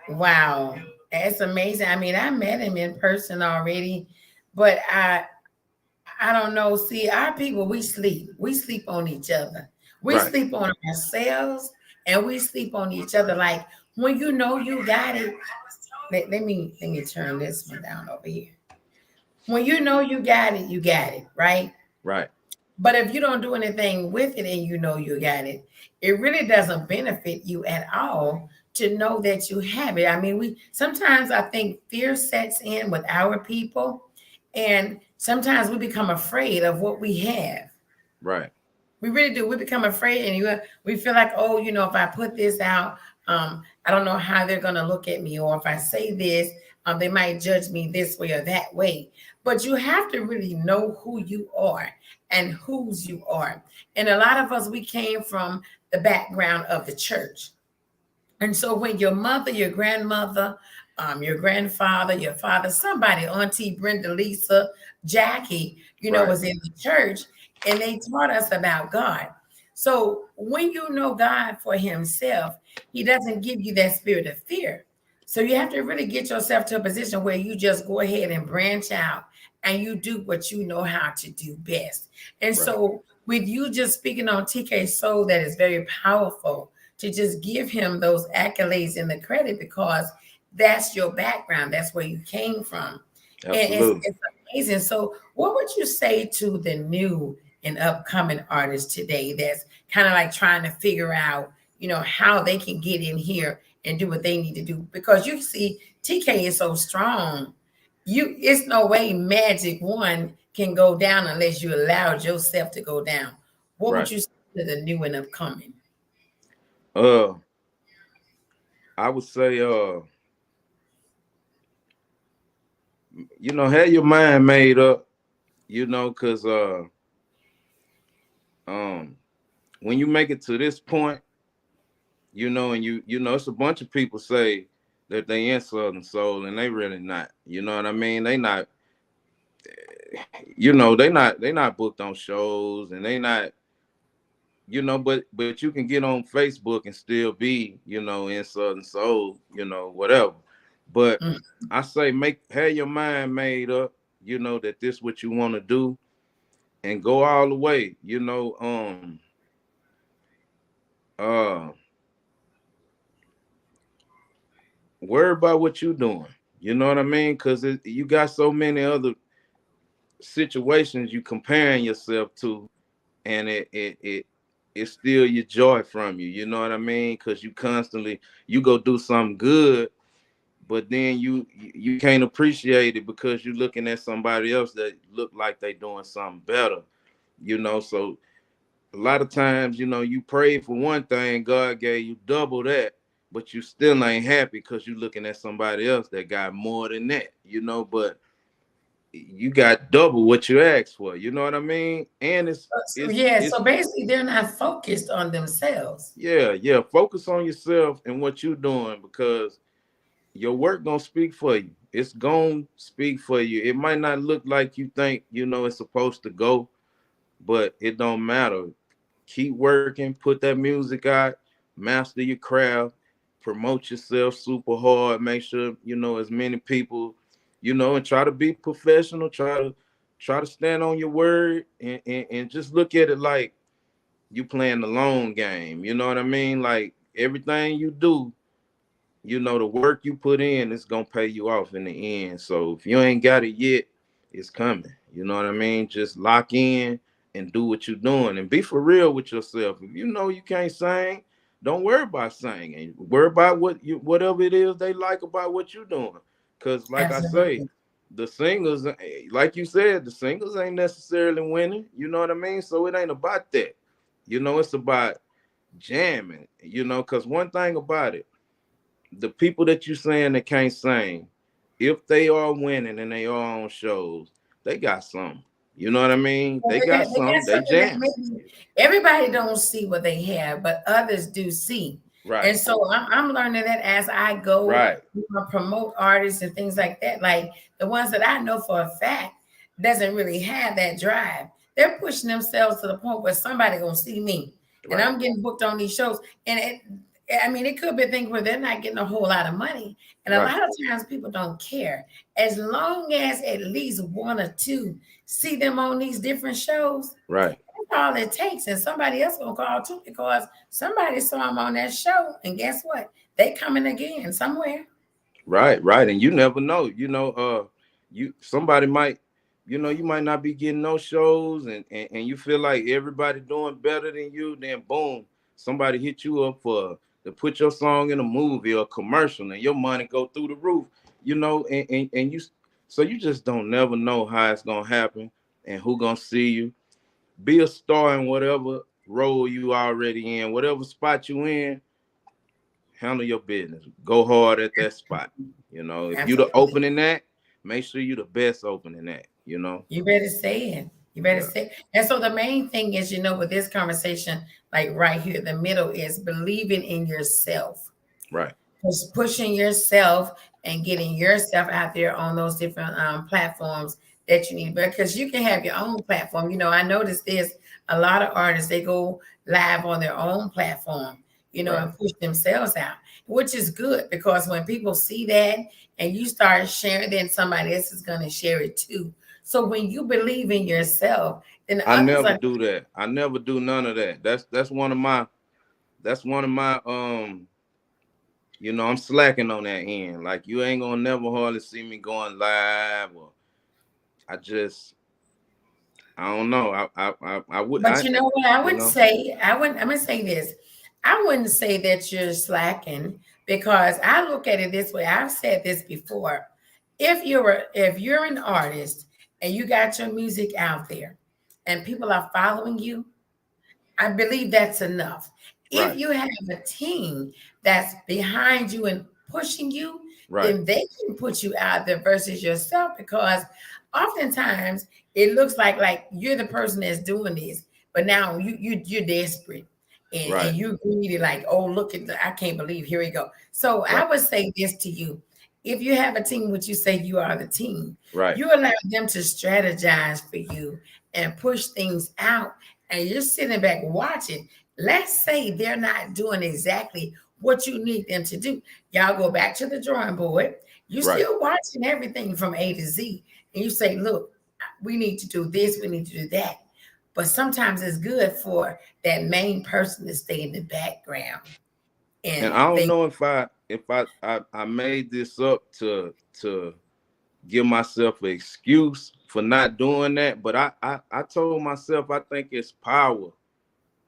S1: Wow, that's amazing. I mean, I met him in person already, but I don't know. See, our people, we sleep. We sleep on each other. We
S2: Right.
S1: sleep on ourselves and we sleep on each other. Like when you know you got it. Let me turn this one down over here. When you know you got it, right?
S2: Right.
S1: But if you don't do anything with it and you know you got it really doesn't benefit you at all to know that you have it. I mean, we sometimes I think fear sets in with our people, and sometimes we become afraid of what we have.
S2: Right.
S1: We really do. We become afraid, and we feel like, oh, if I put this out, I don't know how they're going to look at me, or if I say this, they might judge me this way or that way. But you have to really know who you are and whose you are. And a lot of us, we came from the background of the church. And so when your mother, your grandmother, your grandfather, your father, somebody, Auntie Brenda, Lisa, Jackie,
S2: Right.
S1: was in the church and they taught us about God. So when you know God for himself, he doesn't give you that spirit of fear. So you have to really get yourself to a position where you just go ahead and branch out and you do what you know how to do best. And
S2: Right.
S1: so with you just speaking on TK Soul, that is very powerful to just give him those accolades and the credit because that's your background. That's where you came from. And
S2: Absolutely.
S1: it's amazing. So what would you say to the new and upcoming artists today that's kind of like trying to figure out, how they can get in here and do what they need to do? Because you see, TK is so strong. It's no way Magic One can go down unless you allowed yourself to go down. What would
S2: Right.
S1: you say to the new and upcoming?
S2: Uh, I would say, have your mind made up, cause when you make it to this point, and it's a bunch of people say that they in Southern Soul and they really not. You know what I mean? They not, they not booked on shows and they not, but you can get on Facebook and still be, in Southern Soul, whatever. But
S1: Mm.
S2: I say have your mind made up, that this what you want to do and go all the way, uh worry about what you're doing. You know what I mean? Because you got so many other situations you comparing yourself to, and it steal your joy from you. You know what I mean? Because you go do something good, but then you can't appreciate it because you're looking at somebody else that look like they doing something better. So a lot of times, you prayed for one thing, God gave you double that, but you still ain't happy because you're looking at somebody else that got more than that, but you got double what you asked for. You know what I mean? And
S1: So basically they're not focused on themselves.
S2: yeah. Focus on yourself and what you're doing, because your work gonna speak for you. It's gonna speak for you. It might not look like you think, it's supposed to go, but it don't matter. Keep working, put that music out, master your craft, promote yourself super hard, make sure, as many people, and try to be professional, try to stand on your word, and just look at it like you playing the long game. You know what I mean? Like everything you do, the work you put in is gonna pay you off in the end. So if you ain't got it yet, it's coming. You know what I mean? Just lock in and do what you're doing and be for real with yourself. If you know you can't sing, don't worry about singing. Worry about whatever it is they like about what you're doing. Cause like I say,
S1: Absolutely.
S2: the singers, like you said, the singers ain't necessarily winning. You know what I mean? So it ain't about that. It's about jamming. Cause one thing about it, the people that you saying that can't sing, if they are winning and they are on shows, they got something. You know what I mean?
S1: Well,
S2: They
S1: they
S2: got
S1: got, they got
S2: something. They
S1: something that
S2: jam.
S1: maybe everybody don't see what they have, but others do see. And
S2: Right.
S1: so I'm learning that as I go,
S2: Right.
S1: promote artists and things like that. Like the ones that I know for a fact doesn't really have that drive. They're pushing themselves to the point where somebody gonna see me, and
S2: Right.
S1: I'm getting booked on these shows. And it could be a thing where they're not getting a whole lot of money, and a
S2: Right.
S1: lot of times people don't care as long as at least one or two see them on these different shows.
S2: Right.
S1: That's all it takes, and somebody else gonna call too because somebody saw them on that show, and guess what? They coming again somewhere.
S2: Right. Right. And you never know. Somebody might, you might not be getting no shows, and you feel like everybody doing better than you. Then boom, somebody hit you up to put your song in a movie or a commercial, and your money go through the roof. And you, so you just don't never know how it's gonna happen and who gonna see you. Be a star in whatever role you already in, whatever spot you in. Handle your business. Go hard at that spot. If you the
S1: Absolutely.
S2: opening that, make sure you the best opening that.
S1: You better say it. You better
S2: Yeah.
S1: say it. And so the main thing is, with this conversation, like right here, the middle is believing in yourself.
S2: Right.
S1: Just pushing yourself and getting yourself out there on those different platforms that you need, because you can have your own platform. I noticed this, a lot of artists, they go live on their own platform,
S2: Right.
S1: and push themselves out, which is good, because when people see that and you start sharing, then somebody else is going to share it too. So when you believe in yourself, then
S2: I
S1: others
S2: never
S1: are.
S2: do that. I never do none of that. That's one of my I'm slacking on that end. Like you ain't gonna never hardly see me going live, or I just I don't know. I would
S1: But you know what? I
S2: you
S1: would
S2: know
S1: say, I'm gonna say this. I wouldn't say that you're slacking, because I look at it this way. I've said this before. If you're an artist and you got your music out there and people are following you, I believe that's enough. If
S2: right,
S1: you have a team that's behind you and pushing you,
S2: right,
S1: then they can put you out there versus yourself, because oftentimes it looks like you're the person that's doing this. but now you're desperate and you're greedy, like, oh, look at I can't believe, here we go. So I would say this to you. If you have a team, which you say you are the team, you allow them to strategize for you and push things out, and you're sitting back watching. Let's say they're not doing exactly what you need them to do. Y'all go back to the drawing board. You're still watching everything from A to Z. And you say, look, we need to do this, we need to do that. But sometimes it's good for that main person to stay in the background.
S2: And I don't know if I made this up to give myself an excuse for not doing that, but I told myself I think it's power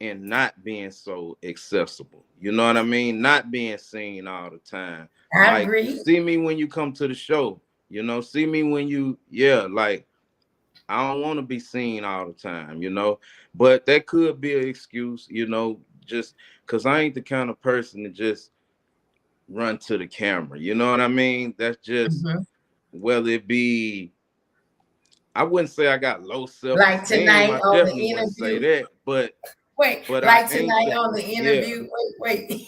S2: in not being so accessible. You know what I mean? Not being seen all the time.
S1: I agree.
S2: See me when you come to the show. You know, see me when you, like, I don't want to be seen all the time, you know, but that could be an excuse, you know, just because I ain't the kind of person to just run to the camera. You know what I mean? That's just, whether it be, I wouldn't say I got low self-esteem.
S1: Like tonight
S2: I
S1: on the
S2: definitely wouldn't say
S1: interview.
S2: that, but
S1: like tonight on the interview. Wait.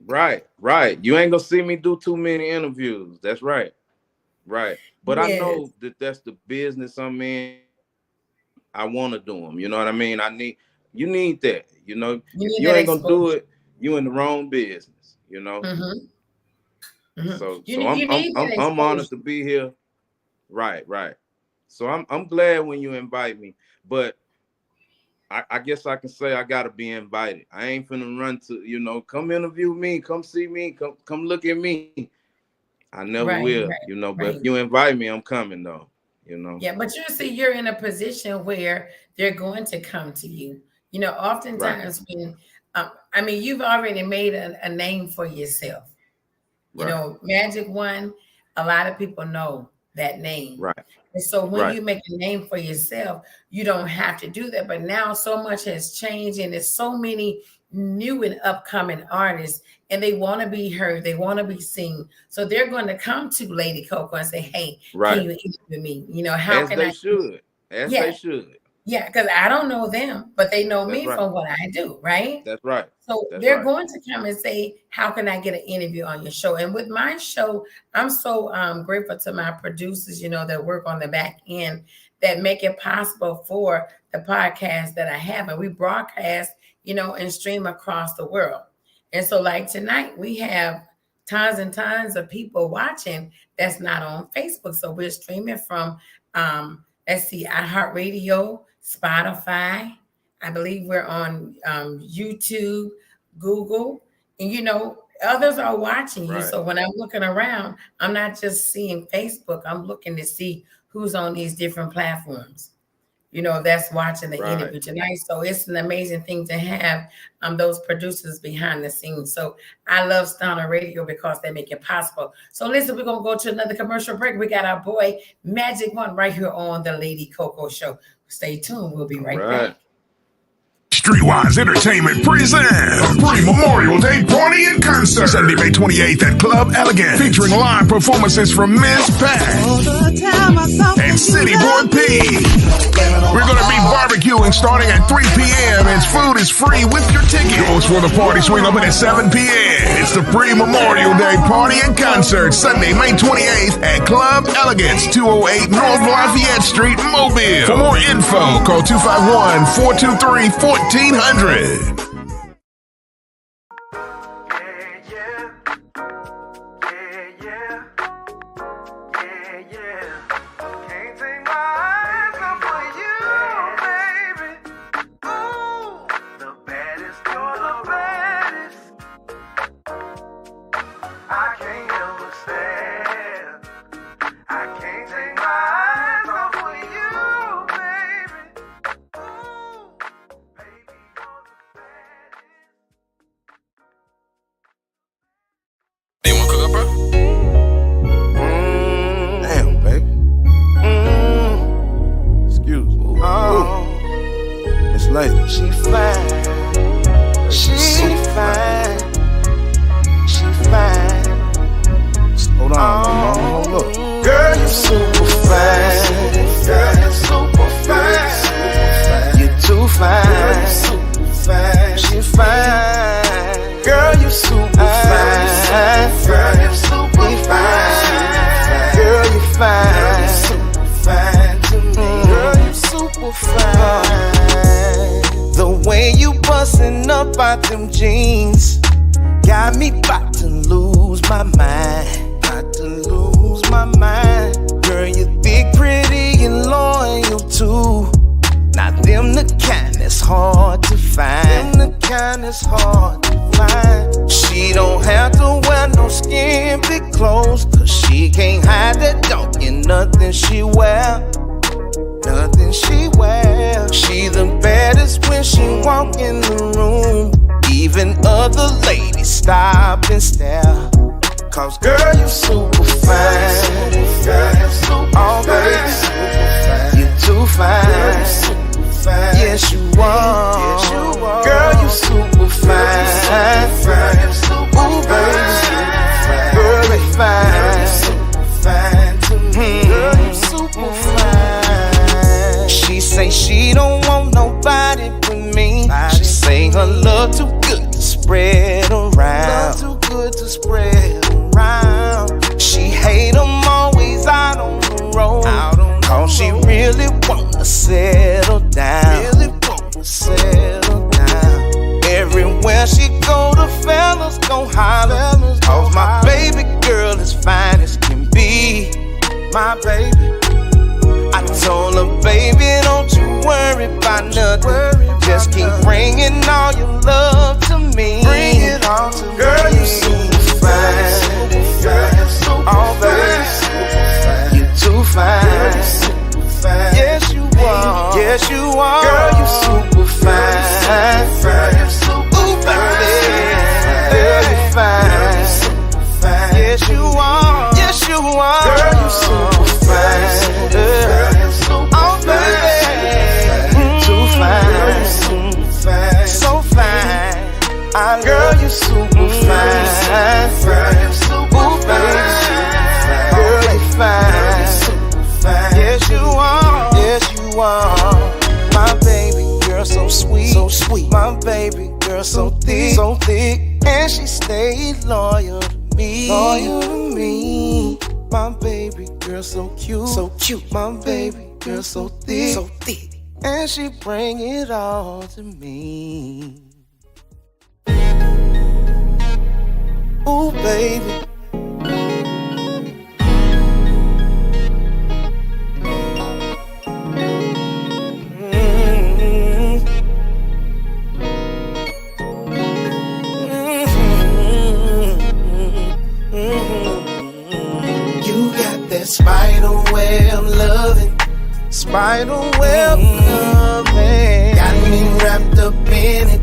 S2: Right. You ain't gonna see me do too many interviews. That's right. But I know that that's the business I'm in. I want to do them. You know what I mean? You need that. You know, you ain't gonna do it. You in the wrong business. You know. So I'm honored to be here. Right. So I'm glad when you invite me, but I guess I can say I gotta be invited. I ain't finna run to, you know, come interview me, come see me, come look at me. I never will, you know, but if you invite me, I'm coming though, you know.
S1: Yeah, but you see, you're in a position where they're going to come to you. You know, oftentimes when, I mean, you've already made a name for yourself. You know, Magic One, a lot of people know that name. And so when you make a name for yourself, you don't have to do that. But now so much has changed, and there's so many new and upcoming artists, and they want to be heard. They want to be seen. So they're going to come to Lady Coaco and say, hey, can you interview me? You know, how can I?
S2: As they should.
S1: Yeah, because I don't know them, but they know me from what I do, right?
S2: That's right.
S1: So they're going to come and say, how can I get an interview on your show? And with my show, I'm so grateful to my producers, you know, that work on the back end that make it possible for the podcast that I have. And we broadcast, you know, and stream across the world. And so like tonight, we have tons and tons of people watching that's not on Facebook. So we're streaming from, let's see, iHeartRadio, Spotify. I believe we're on YouTube, Google, and, you know, others are watching you. So when I'm looking around, I'm not just seeing Facebook. I'm looking to see who's on these different platforms, you know, that's watching the interview tonight. So it's an amazing thing to have those producers behind the scenes. So I love Stoner Radio because they make it possible. So listen, we're going to go to another commercial break. We got our boy Magic One right here on the Lady Coaco Show. Stay tuned. We'll be right back.
S7: Streetwise Entertainment presents Pre-Memorial Day Party and Concert Sunday, May 28th at Club Elegant, featuring live performances from Miss Pat and City Boy P. We're going to be barbecuing starting at 3 p.m. and food is free with your ticket. Goes for the party swing open at 7 p.m. It's the Pre-Memorial Day Party and Concert Sunday, May 28th at Club Elegance, 208 North Lafayette Street, Mobile. For more info, call 251-423-1400.
S6: them jeans got me about to lose my mind. About to lose my mind. Girl, you thick, pretty, and loyal too. Now them the kind that's hard to find. Them the kind that's hard to find. She don't have to wear no skimpy clothes, cause she can't hide that dog in nothing she wear. Nothing she wear. She the baddest when she walk in the room. Even other ladies stop and stare. Cause girl, you super fine. Oh baby, you too fine. Yes, you are. Girl, you super fine. Ooh, baby, girl, you fine. Girl, you super fine. She say she don't want nobody but me. She say her love too good to spread around. Too good to spread around. She hate them always out on the road. Cause she really wanna settle down. Really wanna settle down. Everywhere she go, the fellas gon' holler. Cause my baby girl is fine as can be. My baby. I told her, baby, don't you worry about nothing. Just keep bringing all your love to me. Bring it all to me. Girl, you super fine. Oh, baby, you too fine. Yes, you are. Yes, you are. Girl, you super fine. Ooh, baby, girl, you fine. Yes, you are. Yes, you are. Girl, you super fine. Oh, baby, too fine. So fine. Girl, you super fine. Ooh, baby, girl, you fine. Yes, you are. Yes, you are. My baby girl, so sweet, so sweet. My baby girl, so thick, so thick. And she stayed loyal to me, loyal to me. My baby girl, so cute, so cute. My baby girl, so thick, so thick. And she bring it all to me. Ooh, baby. Spider web loving, spider web loving. Got me wrapped up in it,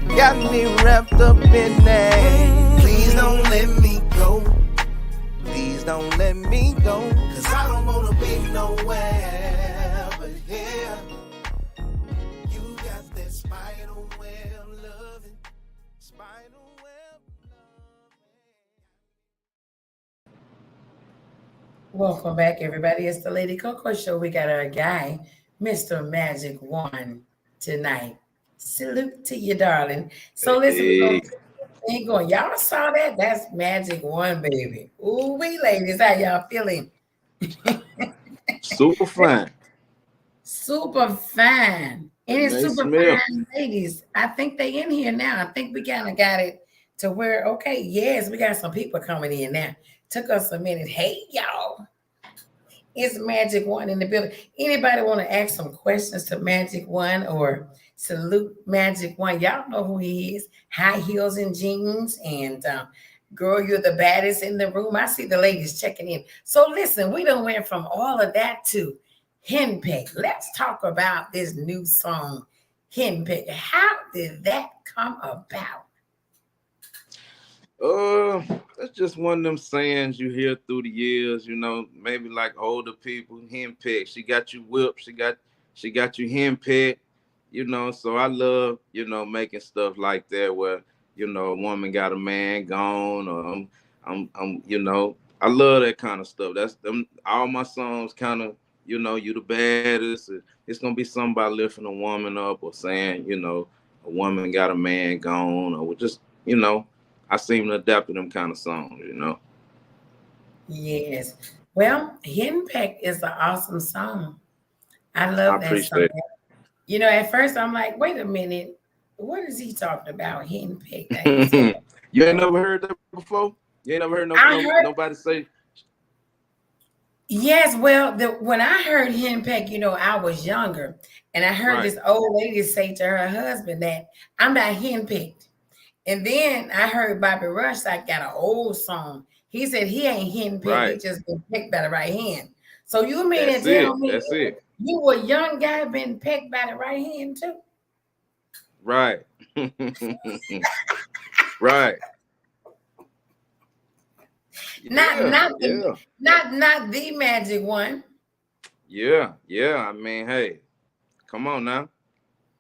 S6: got me wrapped up in that. Please don't let me go, please don't let me go. Cause I don't wanna be nowhere but here. You got that spider web loving, spider web loving.
S1: Welcome back, everybody. It's the Lady Coaco Show. We got our guy, Mr. Magic One, tonight. Salute to you, darling. So listen, we're going. Y'all saw that? That's Magic One, baby. Ooh, we ladies, how y'all feeling?
S2: Super fine.
S1: Super fine. And it's
S2: Nice
S1: super
S2: smell.
S1: fine, ladies. I think they in here now. I think we kind of got it to where, okay, yes, we got some people coming in now. Took us a minute. Hey, y'all. It's Magic One in the building. Anybody want to ask some questions to Magic One or salute Magic One? Y'all know who he is. High heels and jeans. And girl, you're the baddest in the room. I see the ladies checking in. So listen, we done went from all of that to Henpeck. Let's talk about this new song, Henpeck. How did that come about?
S2: That's just one of them sayings you hear through the years, you know, maybe like older people, henpecked. She got you whipped, she got you henpecked, you know. So I love, you know, making stuff like that where, you know, a woman got a man gone, or I'm you know, I love that kind of stuff. That's them all my songs kind of, you know, you the baddest. It's gonna be something about lifting a woman up or saying, you know, a woman got a man gone, or just, you know, I seem to adapt to them kind of songs, you know.
S1: Yes. Well, Henpeck is an awesome song. I love that song.
S2: appreciate it.
S1: You know, at first I'm like, wait a minute, What is he talking about? Henpecked. Now he said,
S2: You ain't never heard that before? You ain't never heard
S1: I heard.
S2: nobody say,
S1: Yes, well, when I heard henpeck, I was younger, and I heard
S2: right,
S1: this old lady say to her husband that I'm not henpecked. And then I heard Bobby Rush like got an old song. He said he ain't henpecked, he
S2: right.
S1: just been pecked by the right hand. So you mean to
S2: That's
S1: tell
S2: it.
S1: me
S2: That's it.
S1: you a young guy been pecked by the right hand too?
S2: Right. Right.
S1: Not
S2: Yeah,
S1: not the
S2: yeah,
S1: not the magic one.
S2: yeah, yeah. I mean, hey, come on now.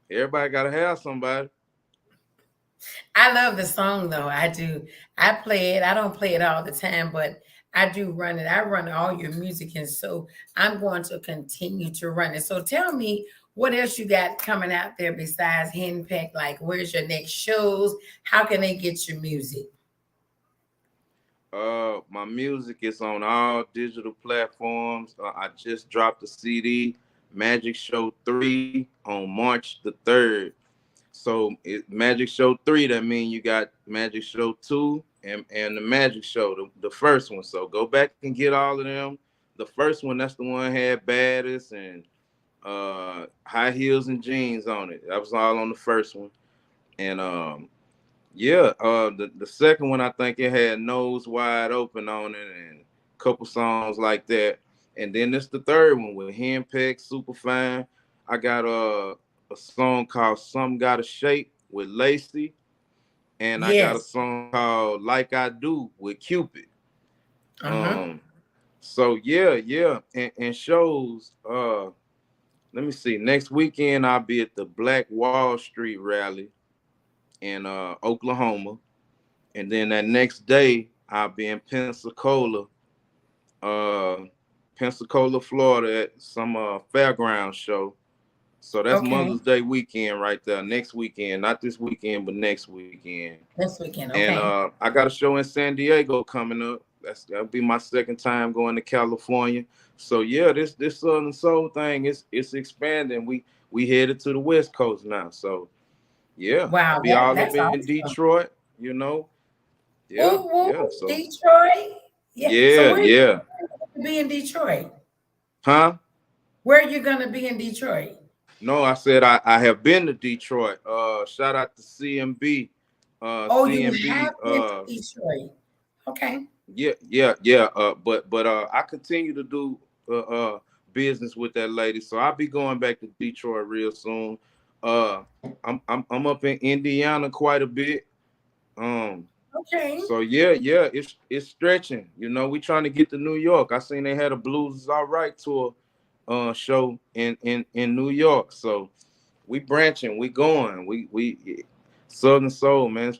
S2: Everybody gotta have somebody.
S1: I love the song though. I do. I play it. I don't play it all the time, but I do run it. I run all your music, and so I'm going to continue to run it. So tell me what else you got coming out there besides Henpeck? Like, where's your next shows? How can they get your music?
S2: My music is on all digital platforms. I just dropped a CD, Magic Show 3, on March the 3rd. So Magic Show 3, that means you got Magic Show 2 and the Magic Show, the first one. So go back and get all of them. The first one, that's the one had Baddest and High Heels and Jeans on it. That was all on the first one. And yeah, the second one, I think it had Nose Wide Open on it and a couple songs like that. And then it's the third one with Henpeck, Super Fine. I got a song called Some Gotta Shape with Lacey. And I got a
S1: Yes.
S2: song called Like I Do with Cupid.
S1: Uh-huh.
S2: So yeah. And shows, let me see. Next weekend I'll be at the Black Wall Street rally in Oklahoma. And then that next day I'll be in Pensacola, Florida at some fairground show. So that's
S1: Okay.
S2: Mother's Day weekend right there. Next weekend, not this weekend, but next weekend.
S1: This weekend.
S2: And
S1: Okay.
S2: I got a show in San Diego coming up. That'll be my second time going to California. So yeah, this Southern Soul thing it's expanding. We headed to the West Coast now. So yeah, I'll
S1: Wow,
S2: be all up
S1: that's
S2: in
S1: awesome.
S2: Detroit. You know, yeah,
S1: Woo, woo,
S2: yeah. So
S1: Detroit. Yeah. So
S2: yeah,
S1: where are you
S2: yeah.
S1: gonna be in Detroit?
S2: Huh?
S1: Where are you gonna be in Detroit?
S2: No, I said I have been to Detroit. Shout out to CMB.
S1: Oh, you
S2: CMB.
S1: have been to Detroit. Okay.
S2: Yeah. But I continue to do business with that lady, so I'll be going back to Detroit real soon. I'm up in Indiana quite a bit.
S1: Okay.
S2: So yeah, it's stretching. You know, we trying to get to New York. I seen they had a Blues Is All Right tour show in New York. So we branching, we going, we Southern Soul, man.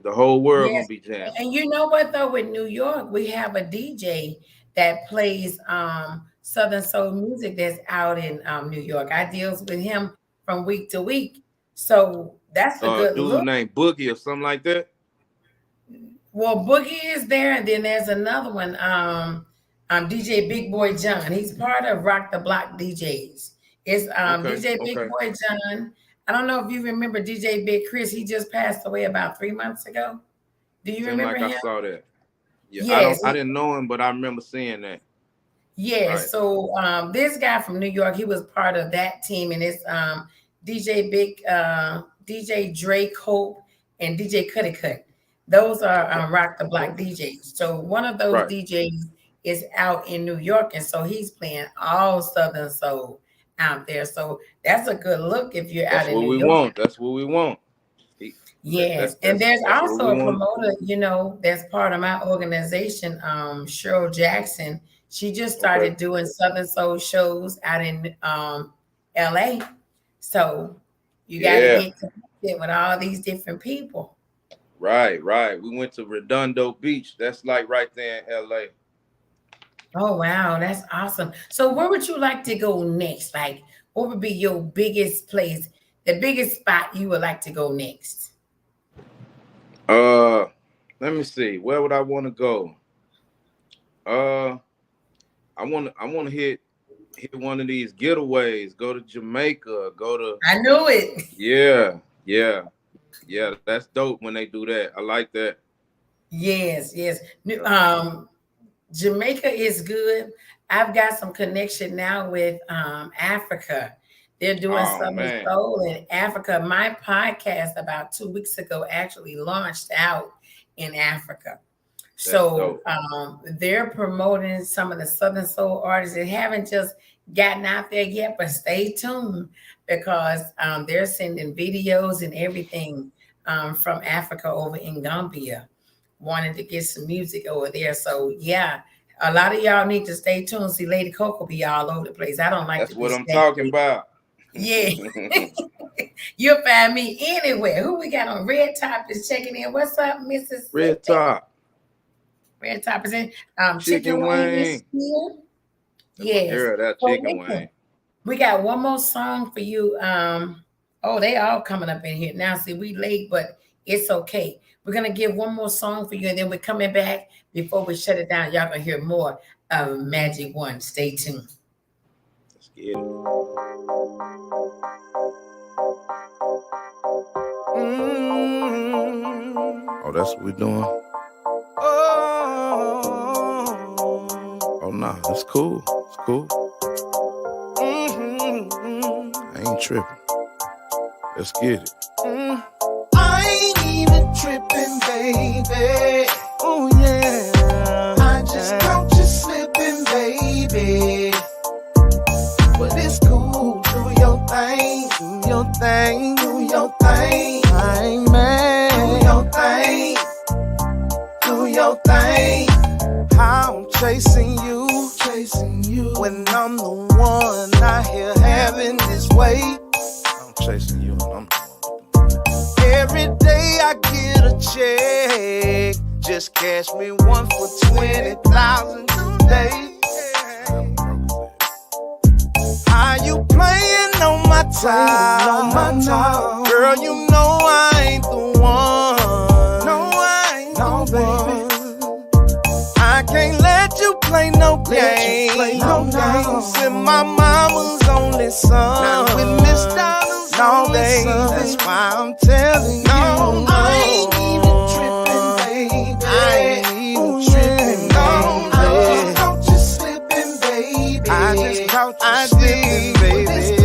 S2: The whole world gonna
S1: Yes.
S2: be jamming.
S1: And you know what though, with New York, we have a DJ that plays Southern Soul music that's out in New York. I deals with him from week to week. So that's a good
S2: Dude
S1: look.
S2: named Boogie or something like that.
S1: Well, Boogie is there, and then there's another one, DJ Big Boy John. He's part of Rock the Block DJs. It's DJ Big
S2: Okay.
S1: Boy John. I don't know if you remember DJ Big Chris. He just passed away about 3 months ago. Do you
S2: Seemed
S1: remember
S2: like I
S1: him?
S2: saw that. Yeah,
S1: Yes.
S2: I didn't know him, but I remember seeing that.
S1: Yes.
S2: Right.
S1: So this guy from New York, he was part of that team, and it's DJ Big, DJ Drake Hope, and DJ Cuddy Cut. Those are Rock the Block DJs. So one of those
S2: Right.
S1: DJs is out in New York, and so he's playing all Southern Soul out there. So that's a good look if you're
S2: That's
S1: out in
S2: what
S1: New
S2: we
S1: York.
S2: want. That's what we want.
S1: Yes, and there's
S2: That's what
S1: also
S2: we
S1: a
S2: want.
S1: promoter, that's part of my organization, Cheryl Jackson. She just started doing Southern Soul shows out in LA. So you got to
S2: Yeah.
S1: get connected with all these different people.
S2: Right. We went to Redondo Beach. That's like right there in LA.
S1: Oh wow, that's awesome. So where would you like to go next? Like, what would be your biggest place, the biggest spot you would like to go next?
S2: Let me see. Where would I want to go? I want to hit one of these getaways. Go to Jamaica. Go to
S1: I knew it.
S2: yeah. Yeah, that's dope when they do that. I like that.
S1: Yes, yes. Jamaica is good. I've got some connection now with Africa. They're doing
S2: Oh
S1: Southern
S2: man,
S1: Soul in Africa. My podcast about 2 weeks ago actually launched out in Africa.
S2: that's
S1: So
S2: dope.
S1: they're promoting some of the Southern Soul artists that haven't just gotten out there yet, but stay tuned because they're sending videos and everything from Africa over in Gambia, wanting to get some music over there. So yeah, a lot of y'all need to stay tuned. See, Lady Coco be all over the place. I don't like
S2: That's
S1: to be
S2: what I'm talking
S1: stagnant.
S2: about.
S1: Yeah, you'll find me anywhere. Who we got on Red Top is checking in. What's up, Mississippi?
S2: Red Top,
S1: Red Top is in. Chicken
S2: Chicken
S1: Wing is
S2: Wing.
S1: here.
S2: That's my
S1: Yes.
S2: girl, that
S1: So
S2: Chicken
S1: listen,
S2: Wing.
S1: we got one more song for you. Oh, they all coming up in here now. See, we late, but it's okay. We're gonna give one more song for you, and then we're coming back before we shut it down. Y'all gonna hear more of Magic One. Stay tuned.
S2: Let's get it. Oh, that's what we're doing. Oh, nah, it's cool. It's cool. I ain't tripping. Let's get it.
S6: I ain't even tripping, baby. Oh yeah. I just caught you slipping, baby. But it's cool. Do your thing. Do your thing. Do your thing. I ain't mad. Do your thing. Do your thing. How I'm chasing you. When I'm the one out here having this way.
S2: I'm chasing you and I'm
S6: Every day I get a check. Just cash me one for 20,000 today. How you playing on my time? Girl, you know I ain't the one. No, I ain't no baby. I can't let you play no games. And my mama's only son. Now with Miss Donald's all day. That's why I'm telling you. No, I ain't even tripping, baby. I ain't even tripping, baby. I just caught you slipping, baby. I just caught you slipping, baby.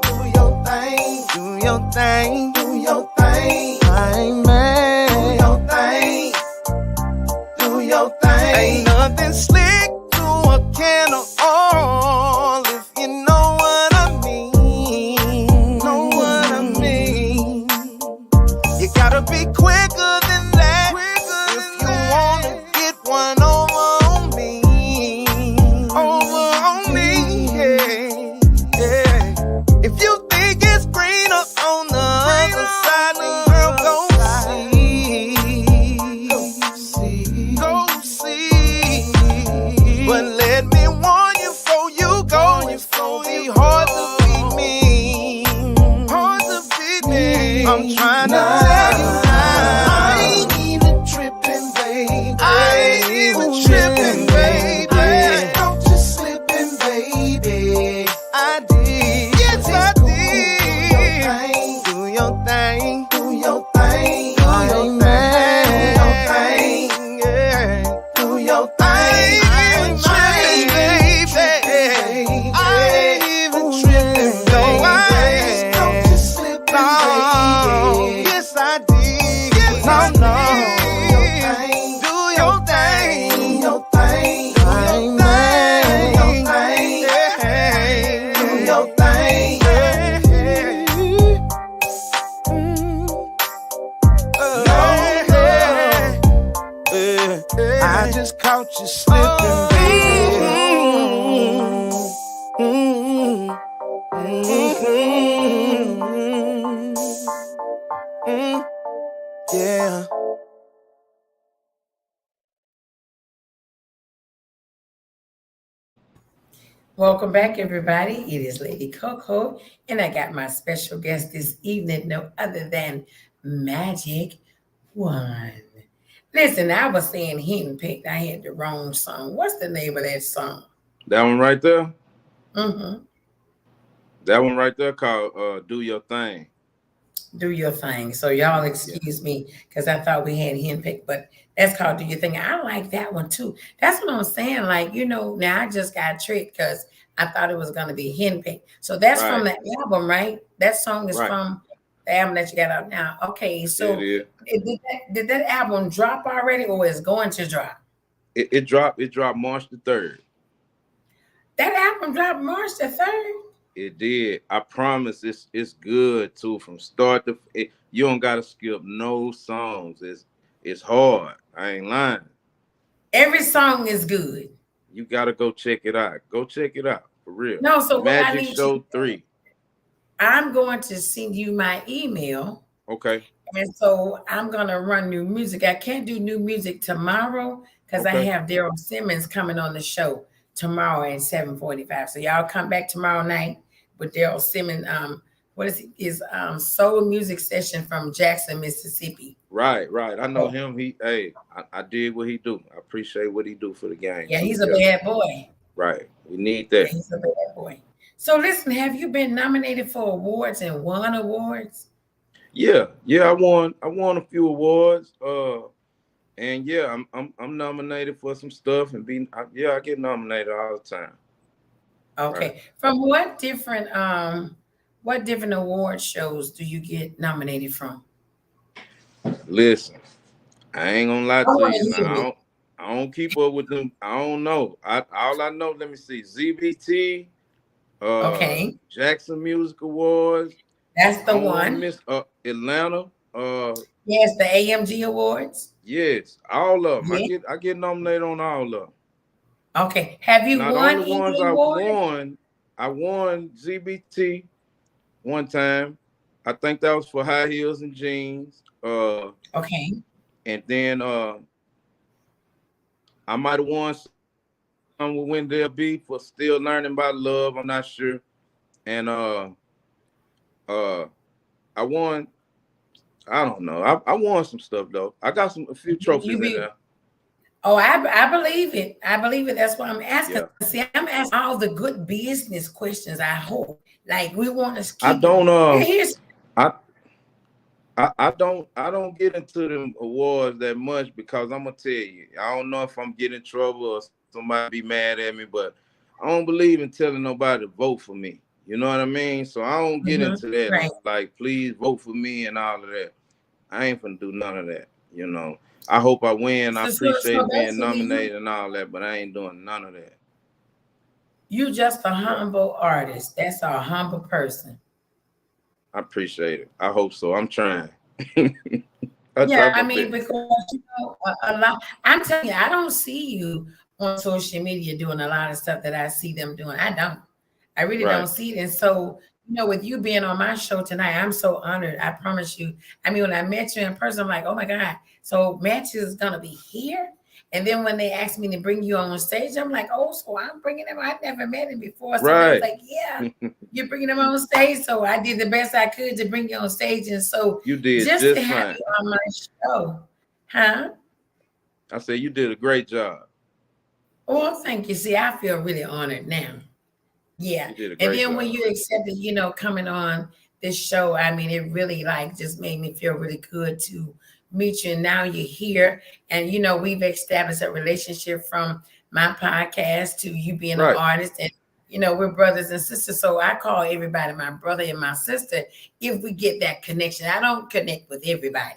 S6: Do your thing. Do your thing. Do your thing. I ain't mad. Do your thing. Do your thing. Ain't nothing slick to a can of oil, if you know what I mean. Know what I mean. You gotta be quicker than that. If you wanna get one over on me. Over on me, yeah, yeah. If you think it's greener on the other side, then girl, go see. Go see. But let me warn you before you go. It's gonna be hard to beat me. Hard to beat me. I'm trying to tell you now. I ain't even tripping, baby. I ain't even tripping, baby. I caught you slipping, baby. I did. Yes, I did. Do your thing. Do your thing. Do your thing. Do your thing. Yeah. Do your thing. I ain't tripping, baby. I ain't even tripping, baby. No, I ain't caught you slipping, baby. Yes, I did. Yes, no, no. Do your thing. Do your thing. Do your thing. Do your thing. I just caught you slipping, baby. Yeah.
S1: Welcome back, everybody. It is Lady Coco, and I got my special guest this evening, no other than Magic One. Listen, I was saying henpecked. I had the wrong song. What's the name of that song?
S2: that one right there.
S1: Mm-hmm.
S2: That one right there called "Do Your Thing."
S1: Do your thing. So y'all excuse me because I thought we had handpicked, but that's called Do Your Thing. I like that one too. That's what I'm saying. Like, now I just got tricked because I thought it was gonna be handpicked. So that's from
S2: Right,
S1: the album, right? That song is
S2: right.
S1: from the album that you got out now. Okay,
S2: It
S1: so
S2: is.
S1: did that album drop already or is going to drop?
S2: It dropped. It dropped March the 3rd.
S1: That album dropped March the 3rd.
S2: It did. I promise. It's good too from start to. You don't gotta skip no songs. It's hard. I ain't lying.
S1: Every song is good.
S2: You gotta go check it out. Go check it out for real.
S1: No, so what I
S2: Magic
S1: need
S2: Show 3.
S1: I'm going to send you my email.
S2: Okay.
S1: And so I'm gonna run new music. I can't do new music tomorrow because I
S2: Okay.
S1: have Daryl Simmons coming on the show tomorrow at 7:45. So y'all come back tomorrow night with Daryl Simmons. What is his soul music session from Jackson, Mississippi?
S2: Right. I know him. I did what he do. I appreciate what he do for the game.
S1: Yeah,
S2: too.
S1: he's a bad boy.
S2: Right. We need
S1: Yeah,
S2: that.
S1: he's a bad boy. So listen, have you been nominated for awards and won awards?
S2: Yeah. I won a few awards. And yeah, I'm nominated for some stuff and I get nominated all the time.
S1: Okay.
S2: Right.
S1: From what different award shows do you get nominated from?
S2: Listen, I ain't gonna lie
S1: I
S2: to
S1: want
S2: you
S1: to hear
S2: now.
S1: it.
S2: I don't keep up with them. I don't know. All I know, let me see. ZBT,
S1: Okay.
S2: Jackson Music Awards.
S1: That's
S2: I
S1: the
S2: don't want to
S1: one.
S2: miss Atlanta.
S1: Yes, the AMG Awards.
S2: Yes, all of them.
S1: Yeah.
S2: I get nominated on all of them.
S1: Okay. Have you
S2: Now the
S1: won
S2: only
S1: any
S2: ones
S1: award?
S2: I won ZBT one time. I think that was for High Heels and Jeans.
S1: Okay.
S2: And then I might have won some with When They'll Be for Still Learning About Love. I'm not sure. And I won. I don't know. I won some stuff though. I got a few trophies in there.
S1: Oh, I believe it. I believe it. That's why I'm asking.
S2: Yeah.
S1: See, I'm asking all the good business questions. I hope. Like we want to keep.
S2: I don't
S1: Here's
S2: I don't get into them awards that much because I'm gonna tell you, I don't know if I'm getting in trouble or somebody be mad at me, but I don't believe in telling nobody to vote for me. You know what I mean? So I don't get into that.
S1: right.
S2: Like, please vote for me and all of that. I ain't gonna do none of that. I hope I win. I
S1: So
S2: appreciate being
S1: basically
S2: nominated and all that, but I ain't doing none of that.
S1: you just a humble artist. That's a humble person.
S2: I appreciate it. I hope so. I'm trying.
S1: Yeah, I mean, because a lot. I'm telling you, I don't see you on social media doing a lot of stuff that I see them doing. I don't. I really don't see it. And so, with you being on my show tonight, I'm so honored. I promise you. I mean, when I met you in person, I'm like, oh my God. So Matthew is gonna be here. And then when they asked me to bring you on stage, I'm like, oh, so I'm bringing him. I've never met him before. So I was like, yeah, you're bringing him on stage. So I did the best I could to bring you on stage. And so
S2: you did
S1: just
S2: just
S1: to have
S2: fine.
S1: you on my show, huh?
S2: I said you did a great job.
S1: Oh, thank you. See, I feel really honored now. Yeah.
S2: You did a
S1: And
S2: great
S1: then
S2: job.
S1: when you accepted, coming on this show, I mean, it really just made me feel really good to meet you. And now you're here. And, we've established a relationship from my podcast to you being an artist. And, we're brothers and sisters. So I call everybody my brother and my sister if we get that connection. I don't connect with everybody,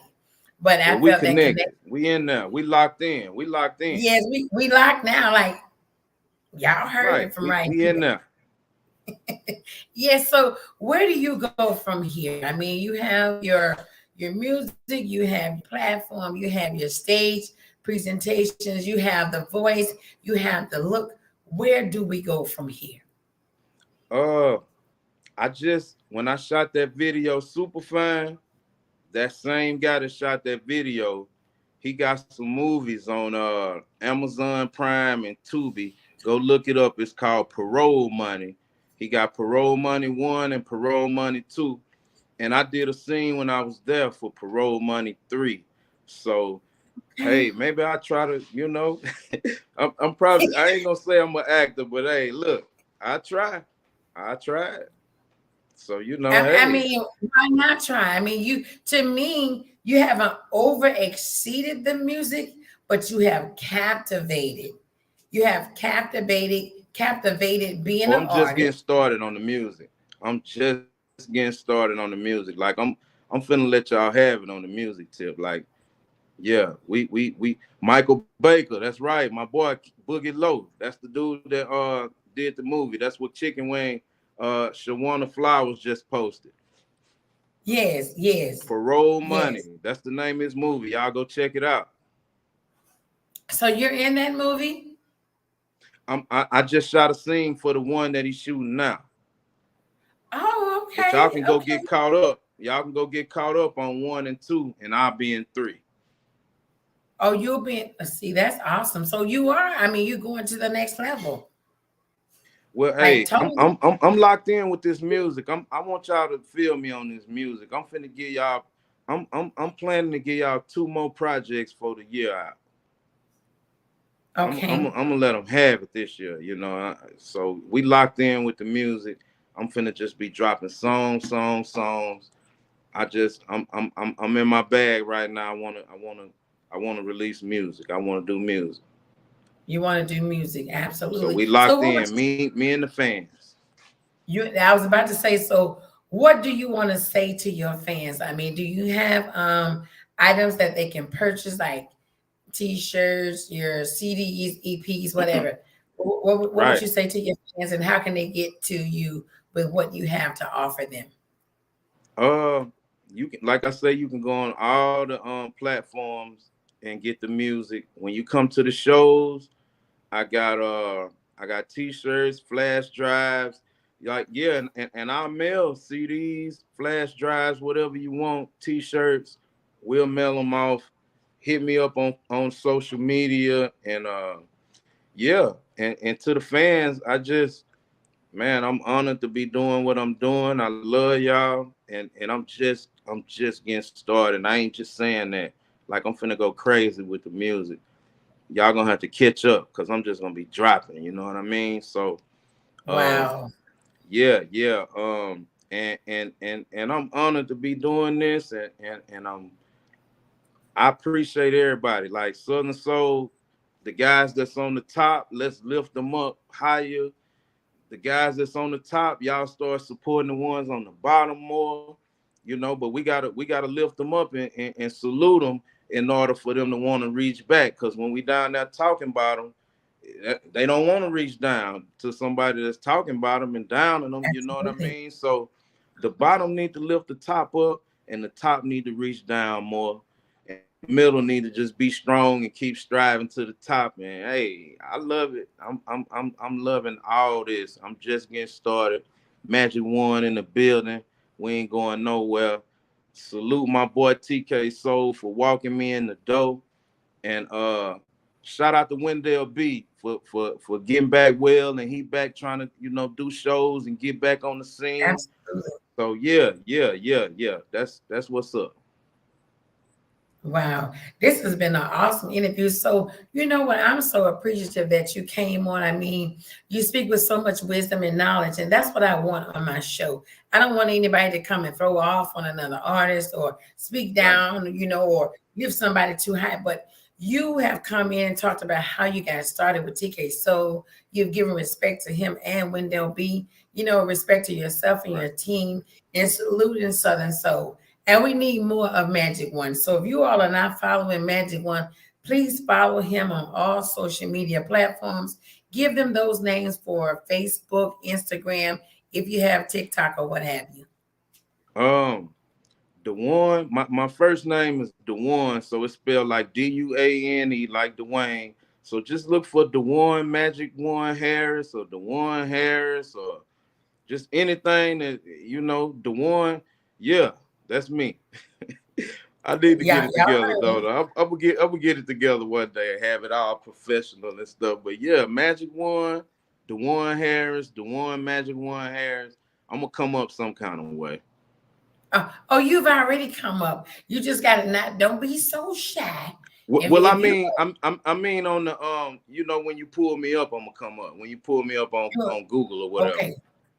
S1: but I
S2: we
S1: felt that
S2: connected.
S1: connection.
S2: We in there. We locked in.
S1: Yes, we locked now. Like, y'all heard it from
S2: we
S1: here.
S2: in there.
S1: Yes. So where do you go from here? I mean, you have your music, you have your platform, you have your stage presentations, you have the voice, you have the look. Where do we go from here?
S2: When I shot that video, Super Fine, that same guy that shot that video, he got some movies on Amazon Prime and Tubi. Go look it up. It's called Parole Money. He got Parole Money 1 and Parole Money 2. And I did a scene when I was there for Parole Money 3. So, hey, maybe I try to, I'm probably, I ain't gonna say I'm an actor, but hey, look, I tried. So you know,
S1: I
S2: hey,
S1: mean, why not try? I mean, to me, you haven't over exceeded the music, but you have captivated. You have captivated being
S2: oh,
S1: an
S2: I'm just getting
S1: artist.
S2: started on the music. I'm just getting started on the music. Like I'm finna let y'all have it on the music tip. Like, yeah, we Michael Baker, that's right, my boy Boogie Low. That's the dude that did the movie. That's what Chicken Wing Shawana Flowers just posted.
S1: Yes, yes,
S2: Parole Money.
S1: yes.
S2: That's the name of his movie. Y'all go check it out.
S1: So you're in that movie?
S2: I just shot a scene for the one that he's shooting now.
S1: Oh,
S2: But y'all
S1: okay,
S2: can go
S1: okay.
S2: get caught up. Y'all can go get caught up on 1 and 2, and I'll be in 3.
S1: Oh, you'll be. See, that's awesome. So you are. I mean, you're going to the next level.
S2: Well,
S1: Like
S2: hey,
S1: totally.
S2: I'm locked in with this music. I want y'all to feel me on this music. I'm finna give y'all. I'm planning to give y'all 2 more projects for the year out. I'm
S1: Okay.
S2: gonna let them have it this year. You know, so we locked in with the music. I'm finna just be dropping songs. I'm in my bag right now. I wanna release music. I wanna do music.
S1: You want to do music,
S2: So
S1: absolutely.
S2: we
S1: So
S2: locked
S1: what would
S2: in. Me and the fans.
S1: I was about to say, so what do you want to say to your fans? I mean, do you have items that they can purchase like t-shirts, your CDs, EPs, whatever? What would
S2: Right.
S1: you say to your fans and how can they get to you with what you have to offer them?
S2: Uh, you can, like I say, you can go on all the platforms and get the music. When you come to the shows, I got I got t-shirts, flash drives, like yeah, and I'll mail CDs, flash drives, whatever you want, t-shirts. We'll mail them off. Hit me up on social media and yeah, and to the fans, man, I'm honored to be doing what I'm doing. I love y'all, and I'm just getting started. I ain't just saying that. Like I'm finna go crazy with the music. Y'all gonna have to catch up because I'm just gonna be dropping. You know what I mean? So, um,
S1: Wow.
S2: yeah. And I'm honored to be doing this, and I appreciate everybody. Like Southern Soul, the guys that's on the top, let's lift them up higher. The guys that's on the top, y'all start supporting the ones on the bottom more, you know. But we gotta lift them up and salute them in order for them to want to reach back. Because when we down there talking about them, they don't want to reach down to somebody that's talking about them and downing them. You know what I
S1: Absolutely.
S2: mean? So the bottom need to lift the top up, and the top need to reach down more. And the middle need to just be strong and keep striving to the top. Man, hey, I love it. I'm loving all this. I'm just getting started. Magic One in the building. We ain't going nowhere. Salute my boy TK Soul for walking me in the door. And shout out to Wendell B for getting back well, and he back trying to do shows and get back on the scene.
S1: Absolutely.
S2: So yeah. That's what's up.
S1: Wow, this has been an awesome interview. So, you know what? I'm so appreciative that you came on. I mean, you speak with so much wisdom and knowledge, and that's what I want on my show. I don't want anybody to come and throw off on another artist or speak
S2: Right.
S1: down, or lift somebody too high. But you have come in and talked about how you got started with TK. So you've given respect to him and Wendell B, respect to yourself and your
S2: Right.
S1: team, and saluting Southern Soul. And we need more of Magic One. So if you all are not following Magic One, please follow him on all social media platforms. Give them those names for Facebook, Instagram, if you have TikTok or what have you.
S2: Um, Dewan, my first name is Dewan, so it's spelled like Duane, like Dwayne. So just look for Dewan Magic One Harris or Dewan Harris or just anything that Dewan. Yeah, that's me. I need to get
S1: Yeah,
S2: it
S1: y'all
S2: together
S1: heard
S2: though.
S1: me.
S2: I'm gonna get it together one day and have it all professional and stuff. But yeah, Magic One, Dewan Harris, Dewan Magic One Harris. I'm gonna come up some kind of way.
S1: Oh, you've already come up. You just got to not, don't be so shy.
S2: Well, I
S1: If you,
S2: mean, I mean on the when you pull me up, I'm gonna come up. When you pull me up on Google or whatever.
S1: okay,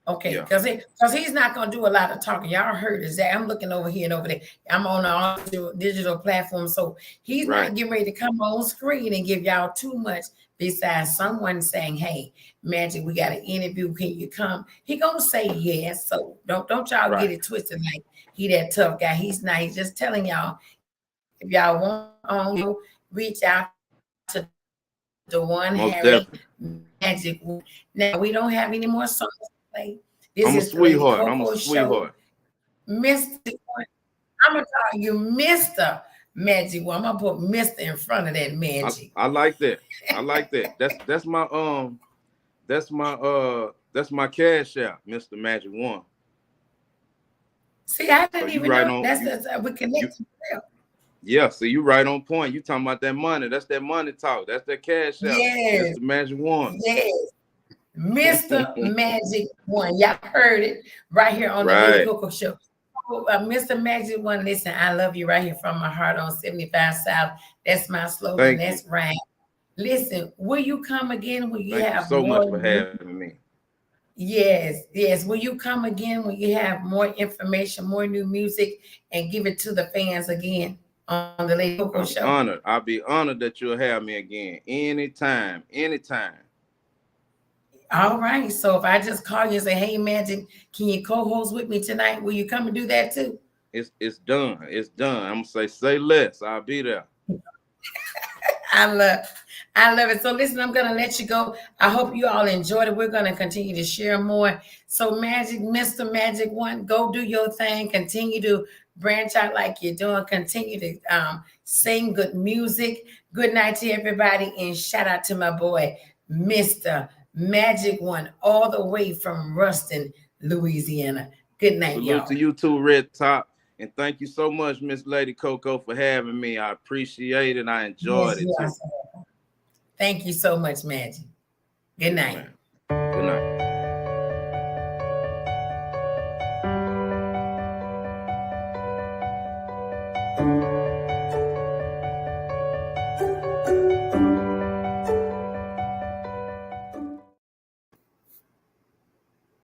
S1: Okay,
S2: Yeah.
S1: because he's not gonna do a lot of talking. Y'all heard is that I'm looking over here and over there. I'm on all digital platforms, so he's
S2: Right.
S1: not getting ready to come on screen and give y'all too much. Besides someone saying, "Hey, Magic, we got an interview. Can you come?" He gonna say yes. So don't y'all get
S2: Right.
S1: it twisted like he that tough guy. He's not. He's just telling y'all if y'all want on, reach out to the one
S2: Most
S1: Harry
S2: definitely.
S1: Magic. Now we don't have any more songs to play. This
S2: I'm a
S1: is the Lady
S2: sweetheart. I'm a
S1: Coco Show.
S2: sweetheart.
S1: Mr. I'm gonna call you Mr. Magic. Well, I'm gonna put Mr. in front of that Magic.
S2: I like that. I like that. That's my cash out, Mr. Magic One.
S1: See, I
S2: So
S1: didn't
S2: you
S1: even
S2: right
S1: know
S2: on.
S1: that's we connected.
S2: Yeah, so you right on point. You talking about that money? That's that money talk. That's that cash out,
S1: Yes,
S2: Mr. Magic One.
S1: yes. Mr. Magic One. Y'all heard it right here on the Lady
S2: Right.
S1: Coco Show. Mr. Magic One, listen, I love you right here from my heart on 75 South. That's my slogan.
S2: Thank
S1: That's
S2: you.
S1: right. Listen, will you come again? Will you
S2: Thank you
S1: have
S2: so
S1: more?
S2: much for having me.
S1: Yes, yes. Will you come again when you have more information, more new music, and give it to the fans again on the Lady Coco Show?
S2: I'll be honored that you'll have me again anytime.
S1: All right. So if I just call you and say, "Hey, Magic, can you co-host with me tonight?" Will you come and do that too?
S2: It's done. It's done. I'm gonna say less. I'll be there.
S1: I love it. So listen, I'm gonna let you go. I hope you all enjoyed it. We're gonna continue to share more. So Magic, Mr. Magic One, go do your thing. Continue to branch out like you're doing. Continue to sing good music. Good night to everybody, and shout out to my boy, Mr. Magic One, all the way from Ruston, Louisiana. Good night,
S2: Salute
S1: y'all.
S2: to you too, Red Top. And thank you so much, Miss Lady Coco, for having me. I appreciate it. I enjoyed
S1: Yes,
S2: it
S1: you are
S2: too.
S1: so welcome. Thank you so much, Magic. Good night.
S2: Man. Good night.